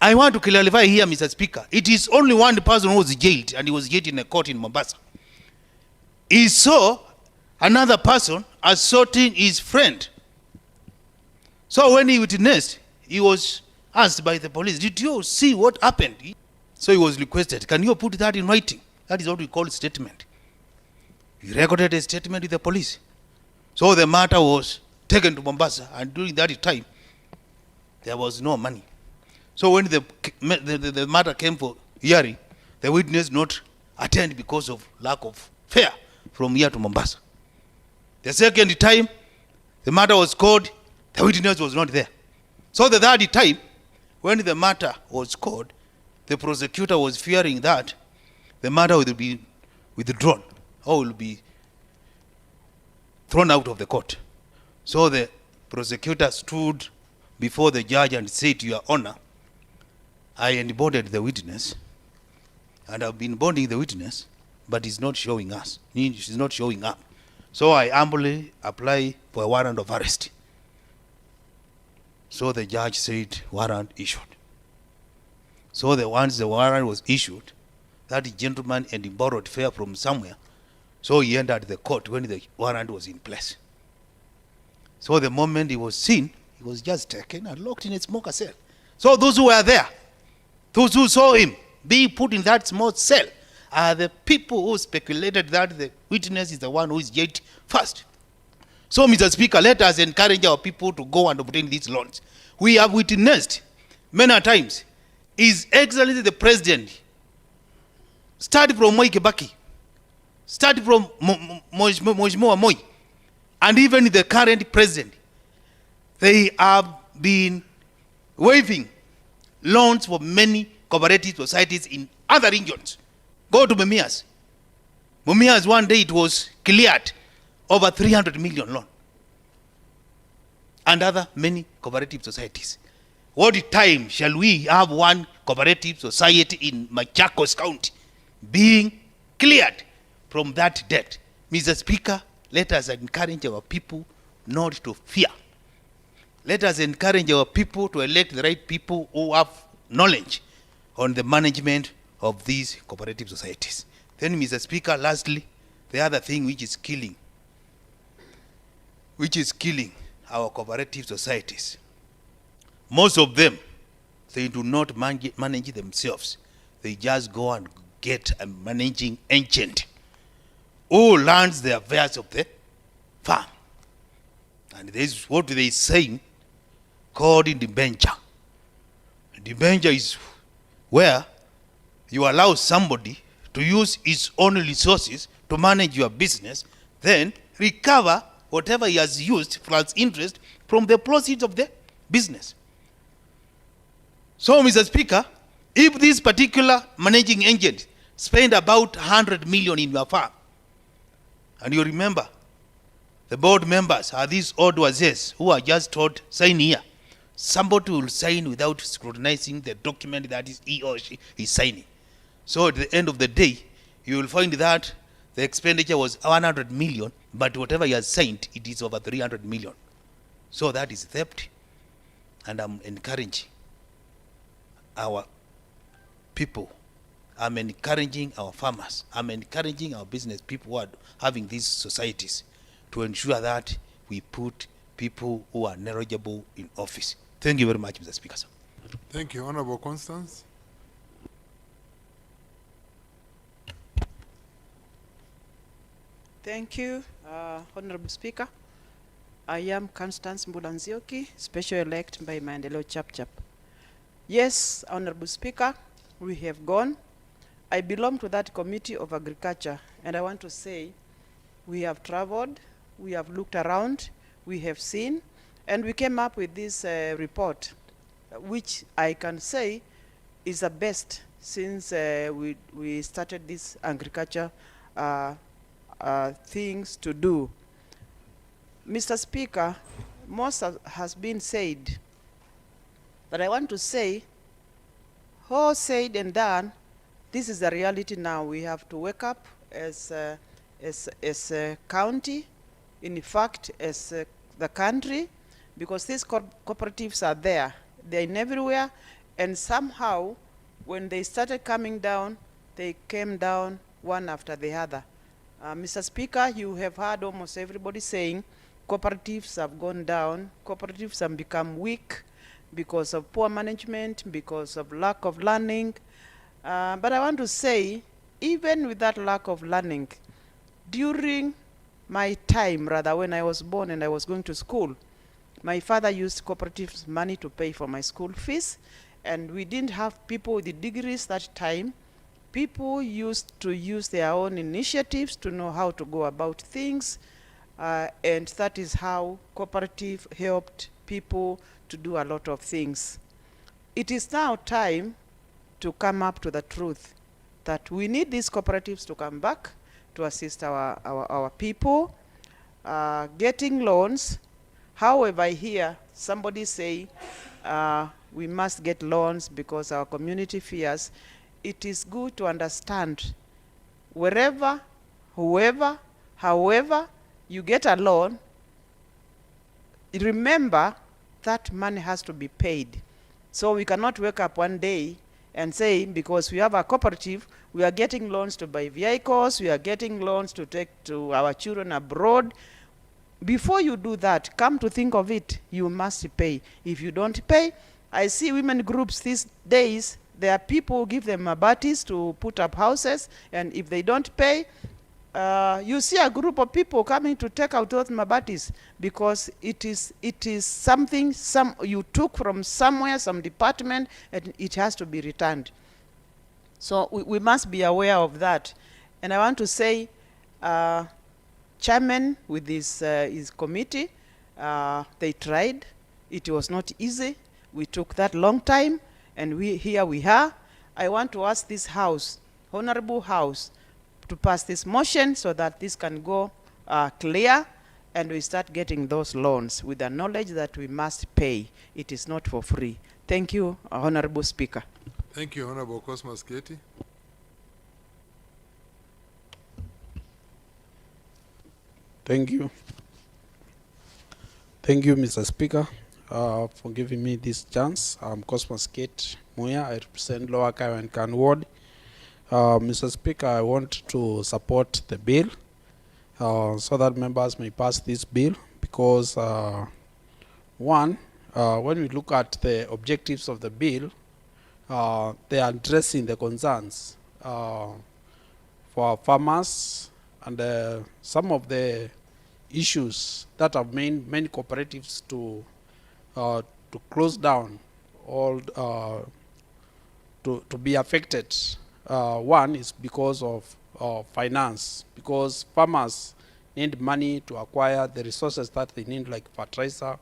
I want to clarify here, Mr. Speaker. It is only one person who was jailed, and he was jailed in a court in Mombasa. He saw another person assaulting his friend. So when he witnessed, he was asked by the police, did you see what happened? So he was requested, can you put that in writing? That is what we call statement. He recorded a statement with the police. So the matter was taken to Mombasa, and during that time, there was no money. So when the matter came for hearing, the witness not attend because of lack of fare from here to Mombasa. The second time, the matter was called, the witness was not there. So the third time, when the matter was called, the prosecutor was fearing that the matter will be withdrawn or will be thrown out of the court. So the prosecutor stood before the judge and said, Your Honor, I unbonded the witness, and I've been bonding the witness, but he's not showing us. She's not showing up. So I humbly apply for a warrant of arrest. So the judge said, warrant issued. So once the warrant was issued, that gentleman and he borrowed fare from somewhere. So he entered the court when the warrant was in place. So the moment he was seen, He was just taken and locked in a smoker cell. So those who were there, those who saw him being put in that small cell, are the people who speculated that the witness is the one who is jailed first. So, Mr. Speaker, let us encourage our people to go and obtain these loans. We have witnessed many times His Excellency the President, starting from Moi Kibaki, starting from Mheshimiwa Moi, and even the current president, they have been waiving loans for many cooperative societies in other regions. Go to Mumias. Mumias, one day it was cleared over 300 million loan. And other many cooperative societies. What time shall we have one cooperative society in Machakos County being cleared from that debt? Mr. Speaker, let us encourage our people not to fear. Let us encourage our people to elect the right people who have knowledge on the management of these cooperative societies. Then, Mr. Speaker, lastly, the other thing which is killing our cooperative societies. Most of them, they do not manage themselves. They just go and get a managing agent who learns the affairs of the farm. And this is what they saying called debenture. Debenture is where you allow somebody to use his own resources to manage your business, then recover whatever he has used plus interest from the proceeds of the business. So, Mr. Speaker, if this particular managing agent spend about 100 million in your farm, and you remember, the board members are these odd wazes who are just told, sign here. Somebody will sign without scrutinizing the document that is he or she is signing. So at the end of the day, you will find that the expenditure was 100 million, but whatever he has signed, it is over 300 million. So that is theft. And I'm encouraging our people. I'm encouraging our farmers. I'm encouraging our business people who are having these societies to ensure that we put people who are knowledgeable in office. Thank you very much, Mr. Speaker. Sir. Thank you. Honorable Constance. Thank you, Honorable Speaker. I am Constance Mbulanzioki, Special Elect by Maendeleo Chap. Yes, Honorable Speaker, we have gone. I belong to that Committee of Agriculture, and I want to say we have traveled, we have looked around, we have seen, and we came up with this report, which I can say is the best since we started this agriculture things to do. Mr. Speaker, most has been said, but I want to say, all said and done, this is the reality now. We have to wake up as a county, in fact, as the country, because these cooperatives are there. They're in everywhere, and somehow, when they started coming down, they came down one after the other. Mr. Speaker, you have heard almost everybody saying cooperatives have gone down, cooperatives have become weak because of poor management, because of lack of learning. But I want to say, even with that lack of learning, during my time, rather, when I was born and I was going to school, my father used cooperatives money to pay for my school fees, and we didn't have people with the degrees that time. People used to use their own initiatives to know how to go about things, and that is how cooperative helped people to do a lot of things. It is now time to come up to the truth that we need these cooperatives to come back to assist our people, getting loans. However, I hear somebody say we must get loans because our community fears. It is good to understand wherever, whoever, however you get a loan, remember that money has to be paid. So we cannot wake up one day and say, because we have a cooperative, we are getting loans to buy vehicles, we are getting loans to take to our children abroad. before you do that, come to think of it, you must pay. If you don't pay, I see women groups these days, there are people who give them mabatis to put up houses, and if they don't pay, you see a group of people coming to take out those mabatis because it is something you took from somewhere, some department, and it has to be returned. So we must be aware of that. And I want to say, chairman with his committee, they tried. It was not easy. We took that long time, and here we are. I want to ask this House, Honorable House, to pass this motion so that this can go clear, and we start getting those loans with the knowledge that we must pay. It is not for free. Thank you, Honorable Speaker. Thank you, Honorable Cosmas Keti. Thank you. Thank you, Mr. Speaker, for giving me this chance. I'm Cosmas Kate Muya. I represent Lower Kaiwan Ward. Mr. Speaker, I want to support the bill so that members may pass this bill because, one, when we look at the objectives of the bill, they are addressing the concerns for farmers and some of the issues that have made many cooperatives to close down or to be affected. One is because of finance, because farmers need money to acquire the resources that they need, like fertilizer.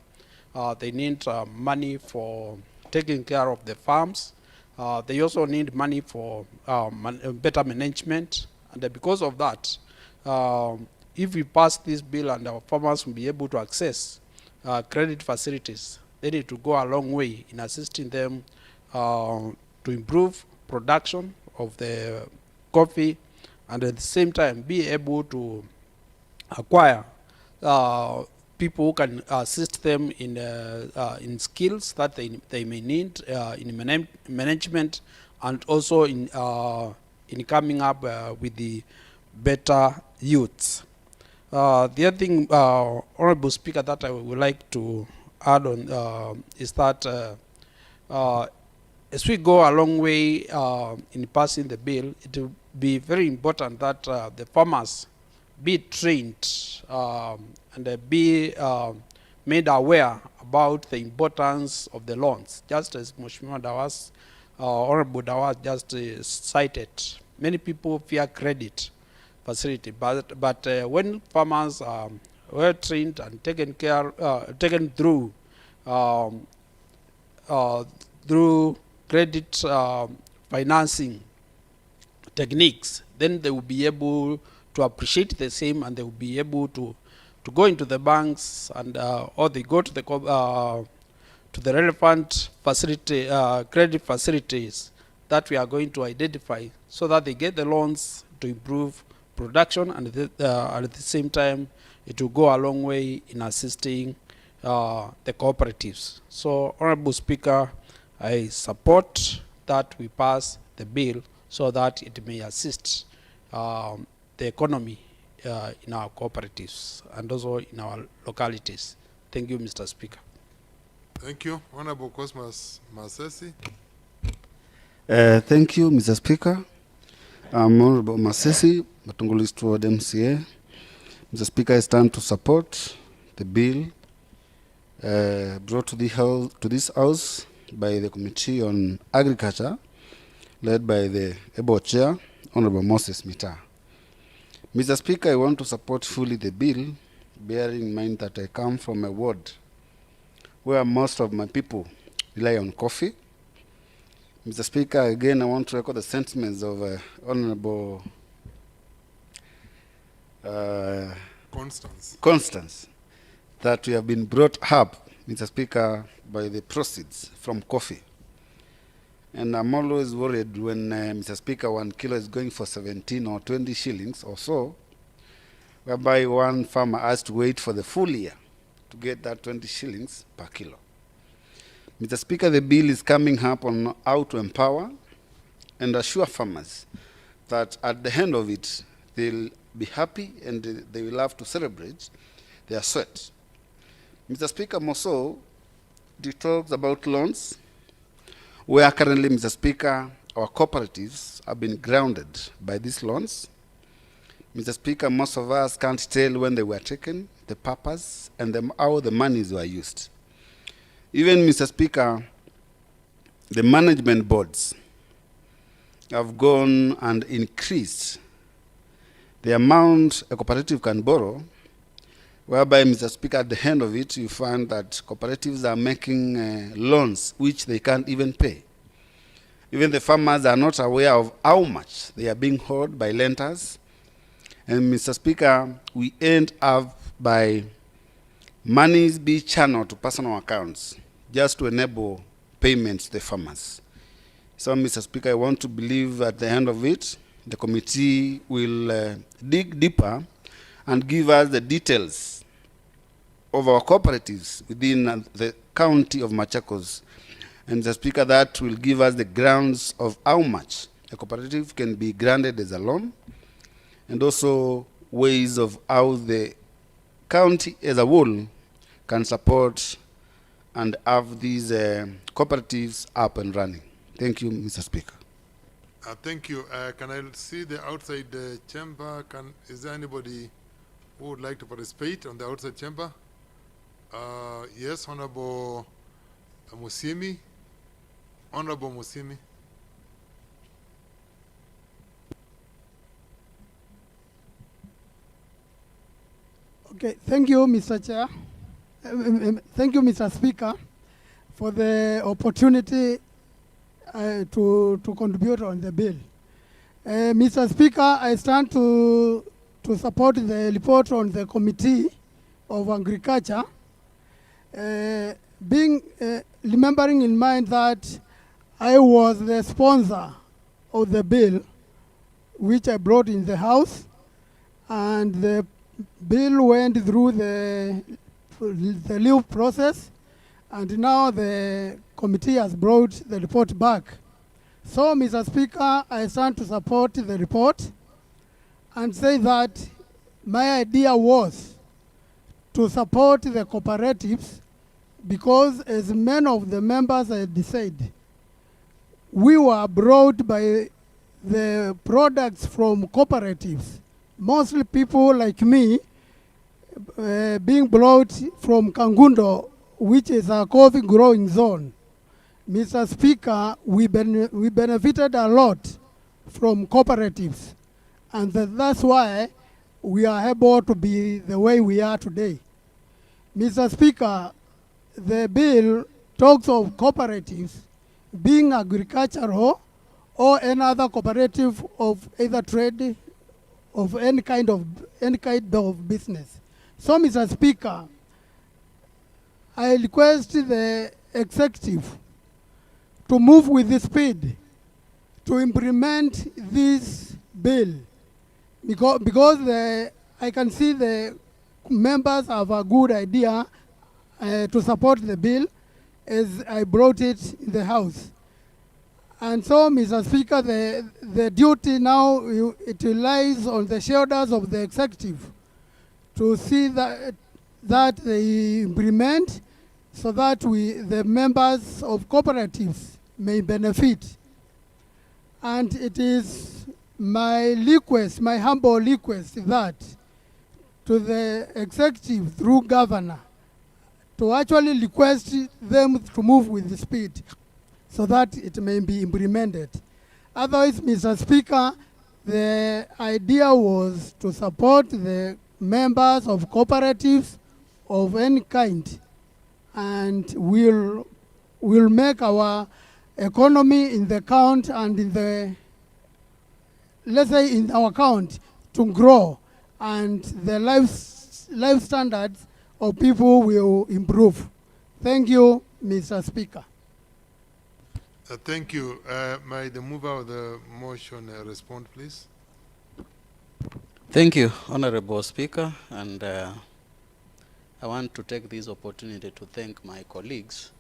They need money for taking care of the farms. They also need money for better management. And because of that, if we pass this bill and our farmers will be able to access credit facilities, they need to go a long way in assisting them to improve production of the coffee, and at the same time be able to acquire people who can assist them in skills that they may need in management, and also in coming up with the better youths. The other thing, Honorable Speaker, that I would like to add on is that as we go a long way in passing the bill, it will be very important that the farmers be trained and be made aware about the importance of the loans. Just as Mheshimiwa Dawas, Honorable Dawas just cited, many people fear credit facility, but when farmers are well trained and taken through through credit financing techniques, then they will be able to appreciate the same, and they will be able to go into the banks and or they go to the relevant facility credit facilities that we are going to identify, so that they get the loans to improve production, and at the same time it will go a long way in assisting the cooperatives. So, Honorable Speaker, I support that we pass the bill so that it may assist the economy in our cooperatives and also in our localities. Thank you, Mr. Speaker. Thank you, Honorable Cosmas Masesi. Thank you, Mr. Speaker. I'm Honorable Masesi, Matungulu Ward MCA. Mr. Speaker, I stand to support the bill brought to this house by the Committee on Agriculture, led by the able Chair, Honorable Moses Mita. Mr. Speaker, I want to support fully the bill, bearing in mind that I come from a ward where most of my people rely on coffee. Mr. Speaker, again, I want to echo the sentiments of Honorable Constance, that we have been brought up, Mr. Speaker, by the proceeds from coffee. And I'm always worried when, Mr. Speaker, 1 kilo is going for 17 or 20 shillings or so, whereby one farmer has to wait for the full year to get that 20 shillings per kilo. Mr. Speaker, the bill is coming up on how to empower and assure farmers that at the end of it, they'll be happy and they will have to celebrate their sweat. Mr. Speaker, more so, it talks about loans, where currently, Mr. Speaker, our cooperatives have been grounded by these loans. Mr. Speaker, most of us can't tell when they were taken, the purpose, and how the monies were used. Even, Mr. Speaker, the management boards have gone and increased the amount a cooperative can borrow, whereby, Mr. Speaker, at the end of it, you find that cooperatives are making loans which they can't even pay. Even the farmers are not aware of how much they are being owed by lenders. And, Mr. Speaker, we end up by monies be channeled to personal accounts just to enable payments to the farmers. So, Mr. Speaker, I want to believe at the end of it, the committee will dig deeper and give us the details of our cooperatives within the county of Machakos. And, Mr. Speaker, that will give us the grounds of how much a cooperative can be granted as a loan, and also ways of how the county as a whole can support and have these cooperatives up and running. Thank you, Mr. Speaker. Thank you. Can I see the outside chamber? Is there anybody who would like to participate on the outside chamber? Yes, Honorable Musimi. Honorable Musimi. Okay, thank you, Mr. Chair. Thank you, Mr. Speaker, for the opportunity to contribute on the bill. Mr. Speaker, I stand to support the report on the Committee of Agriculture, remembering in mind that I was the sponsor of the bill which I brought in the House, and the bill went through the leave process, and now the committee has brought the report back. So, Mr. Speaker, I stand to support the report and say that my idea was to support the cooperatives because, as many of the members had said, we were brought by the products from cooperatives. Mostly people like me being brought from Kangundo, which is a coffee growing zone. Mr. Speaker, we benefited a lot from cooperatives, and that's why we are able to be the way we are today. Mr. Speaker, the bill talks of cooperatives being agricultural or another cooperative of either trade of any kind of business. So, Mr. Speaker, I request the executive to move with the speed to implement this bill, because I can see the members have a good idea to support the bill as I brought it in the House. And so, Mr. Speaker, the duty now, it lies on the shoulders of the executive to see that they implement so that the members of cooperatives may benefit. And it is my request, my humble request, that to the executive through governor to actually request them to move with the speed so that it may be implemented. Otherwise, Mr. Speaker, the idea was to support the members of cooperatives of any kind, and we'll make our economy in the count and in the, let's say, in our count to grow, and the life standards of people will improve. Thank you, Mr. Speaker. Thank you. May the mover of the motion respond, please? Thank you, Honorable Speaker, and I want to take this opportunity to thank my colleagues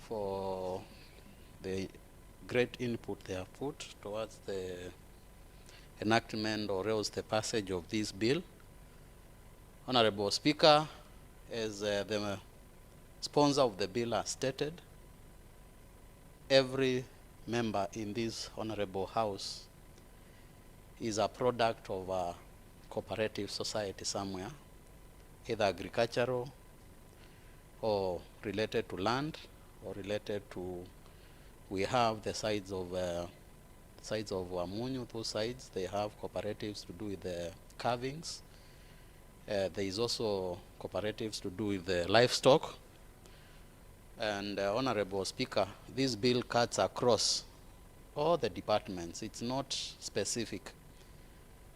for the great input they have put towards the enactment or else the passage of this bill. Honorable Speaker, as the sponsor of the bill has stated, every member in this honorable house is a product of a cooperative society somewhere, either agricultural or related to land or related to, we have the sides of Wamunyu, those sides, they have cooperatives to do with the carvings. There is also cooperatives to do with the livestock. And Honorable Speaker, this bill cuts across all the departments. It's not specific.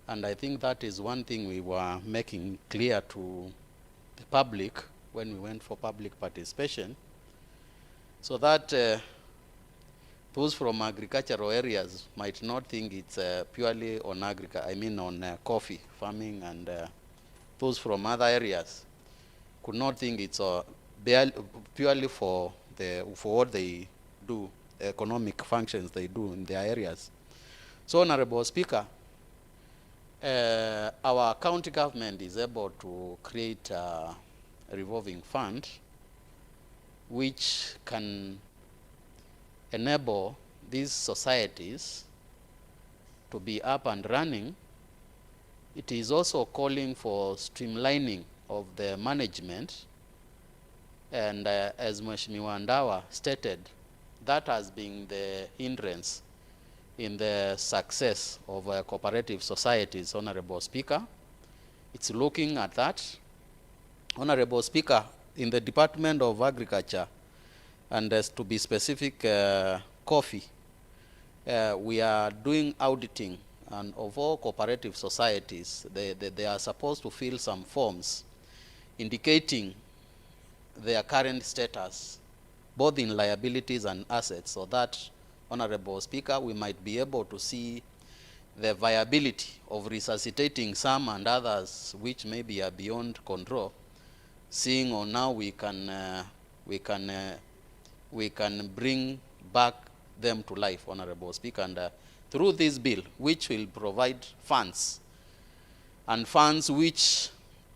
And I think that is one thing we were making clear to the public when we went for public participation, so that those from agricultural areas might not think it's purely on on coffee farming, and those from other areas could not think it's purely for what they do, the economic functions they do in their areas. So, Honorable Speaker, our county government is able to create a revolving fund which can enable these societies to be up and running. It is also calling for streamlining of the management, and as Mheshimiwa Ndawa stated, that has been the hindrance in the success of cooperative societies, Honorable Speaker. It's looking at that. Honorable Speaker, in the Department of Agriculture, and as to be specific, coffee, we are doing auditing and of all cooperative societies. They are supposed to fill some forms indicating their current status, both in liabilities and assets, so that, Honorable Speaker, we might be able to see the viability of resuscitating some and others which maybe are beyond control, seeing on now we can bring back them to life, Honorable Speaker, and through this bill, which will provide funds, and funds which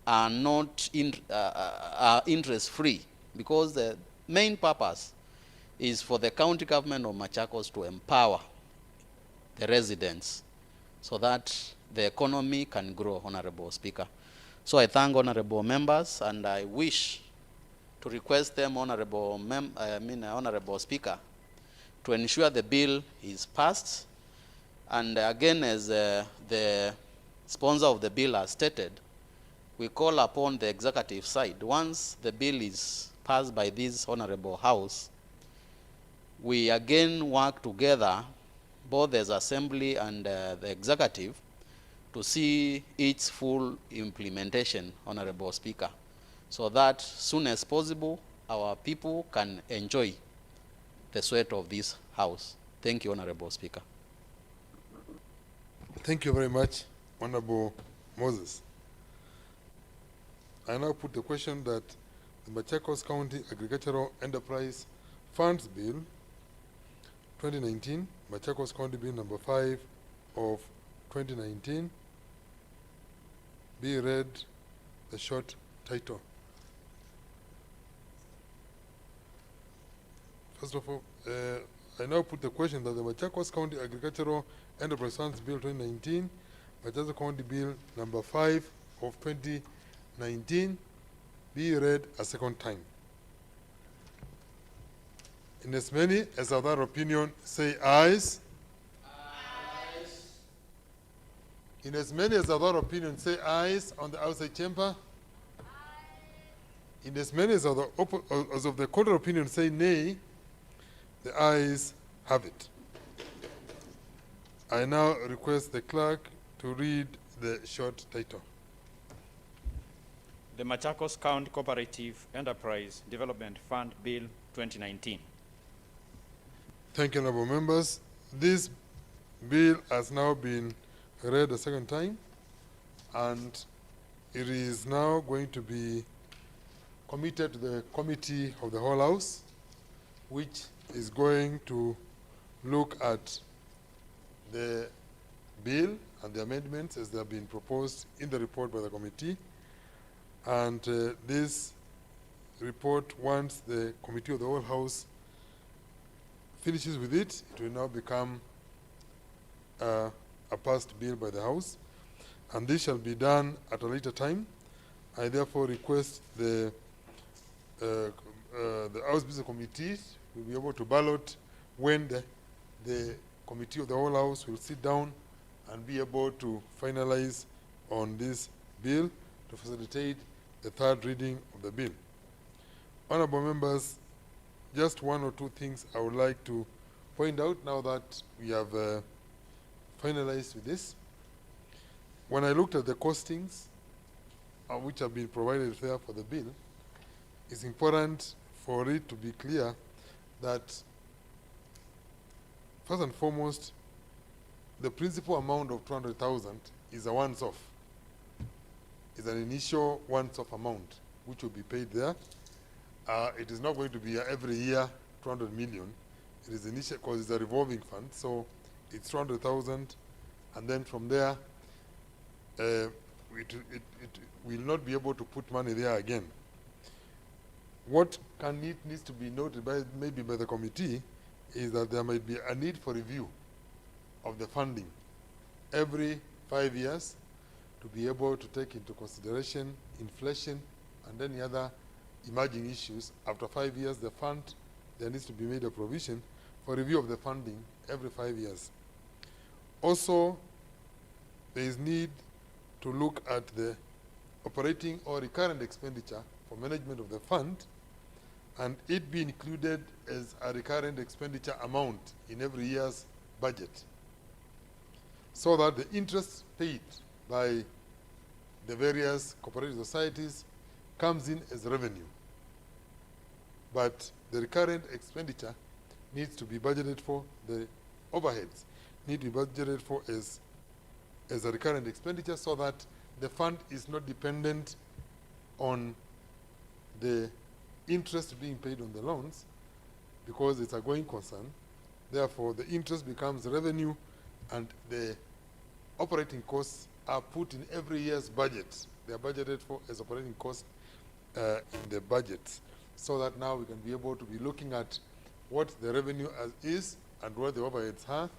are not interest-free, because the main purpose is for the county government of Machakos to empower the residents so that the economy can grow, Honorable Speaker. So I thank honorable members, and I wish to request them, Honorable Speaker, to ensure the bill is passed. And again, as the sponsor of the bill has stated, we call upon the executive side, once the bill is passed by this honorable house, we again work together, both as assembly and the executive, to see its full implementation, Honorable Speaker, so that soon as possible, our people can enjoy the sweat of this house. Thank you, Honorable Speaker. Thank you very much, Honorable Moses. I now put the question that the Machakos County Agricultural Enterprise Funds Bill 2019, Machakos County Bill number 5 of 2019, be read the short title. First of all, I now put the question that the Machakos County Agricultural Enterprise Funds Bill 2019, Machakos County Bill number 5 of 2019, be read a second time. In as many as are that opinion, say ayes. Ayes. In as many as are that opinion, say ayes on the outside chamber. Ayes. In as many as of the contrary opinion, say nay. The ayes have it. I now request the clerk to read the short title. The Machakos County Cooperative Enterprise Development Fund Bill 2019. Thank you, honorable members. This bill has now been read a second time, and it is now going to be committed to the committee of the whole house, which is going to look at the bill and the amendments as they have been proposed in the report by the committee, And this report, once the Committee of the Whole House finishes with it, it will now become a passed bill by the House. And this shall be done at a later time. I therefore request the House Business Committee will be able to ballot when the Committee of the Whole House will sit down and be able to finalize on this bill to facilitate the third reading of the bill. Honorable members, just one or two things I would like to point out now that we have finalized with this. When I looked at the costings which have been provided there for the bill, it's important for it to be clear that first and foremost, the principal amount of 200,000 is a once-off. It's an initial once-off amount which will be paid there. It is not going to be every year 200 million. It is initial because it's a revolving fund, so it's 200,000, and then from there, it will not be able to put money there again. What needs to be noted maybe by the committee is that there might be a need for review of the funding every 5 years to be able to take into consideration inflation and any other emerging issues. After 5 years, there needs to be made a provision for review of the funding every 5 years. Also, there is need to look at the operating or recurrent expenditure for management of the fund, and it be included as a recurrent expenditure amount in every year's budget, so that the interest paid by the various cooperative societies comes in as revenue. But the recurrent expenditure needs to be budgeted for, the overheads need to be budgeted for as a recurrent expenditure, so that the fund is not dependent on the interest being paid on the loans, because it's a going concern. Therefore, the interest becomes revenue, and the operating costs are put in every year's budget. They are budgeted for as operating costs in the budget, so that now we can be able to be looking at what the revenue is and what the overheads are,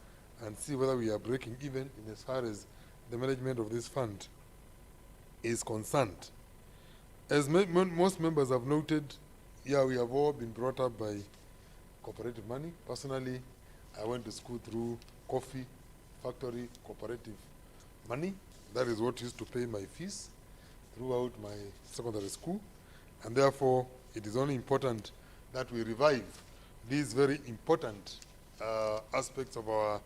and see whether we are breaking even in as far as the management of this fund is concerned. As most members have noted, yeah, we have all been brought up by cooperative money. Personally, I went to school through coffee factory cooperative money. That is what used to pay my fees throughout my secondary school, and therefore it is only important that we revive these very important aspects of our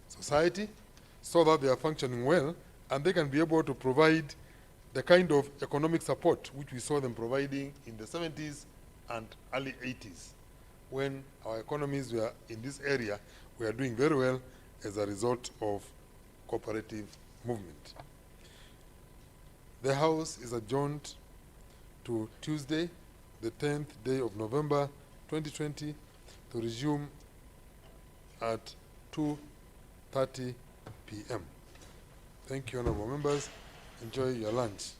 society, so that they are functioning well and they can be able to provide the kind of economic support which we saw them providing in the 70s and early 80s, when our economies were in this area were doing very well as a result of cooperative movement. The House is adjourned to Tuesday, the 10th day of November 2020, to resume at 2:30 p.m. Thank you, honorable members. Enjoy your lunch.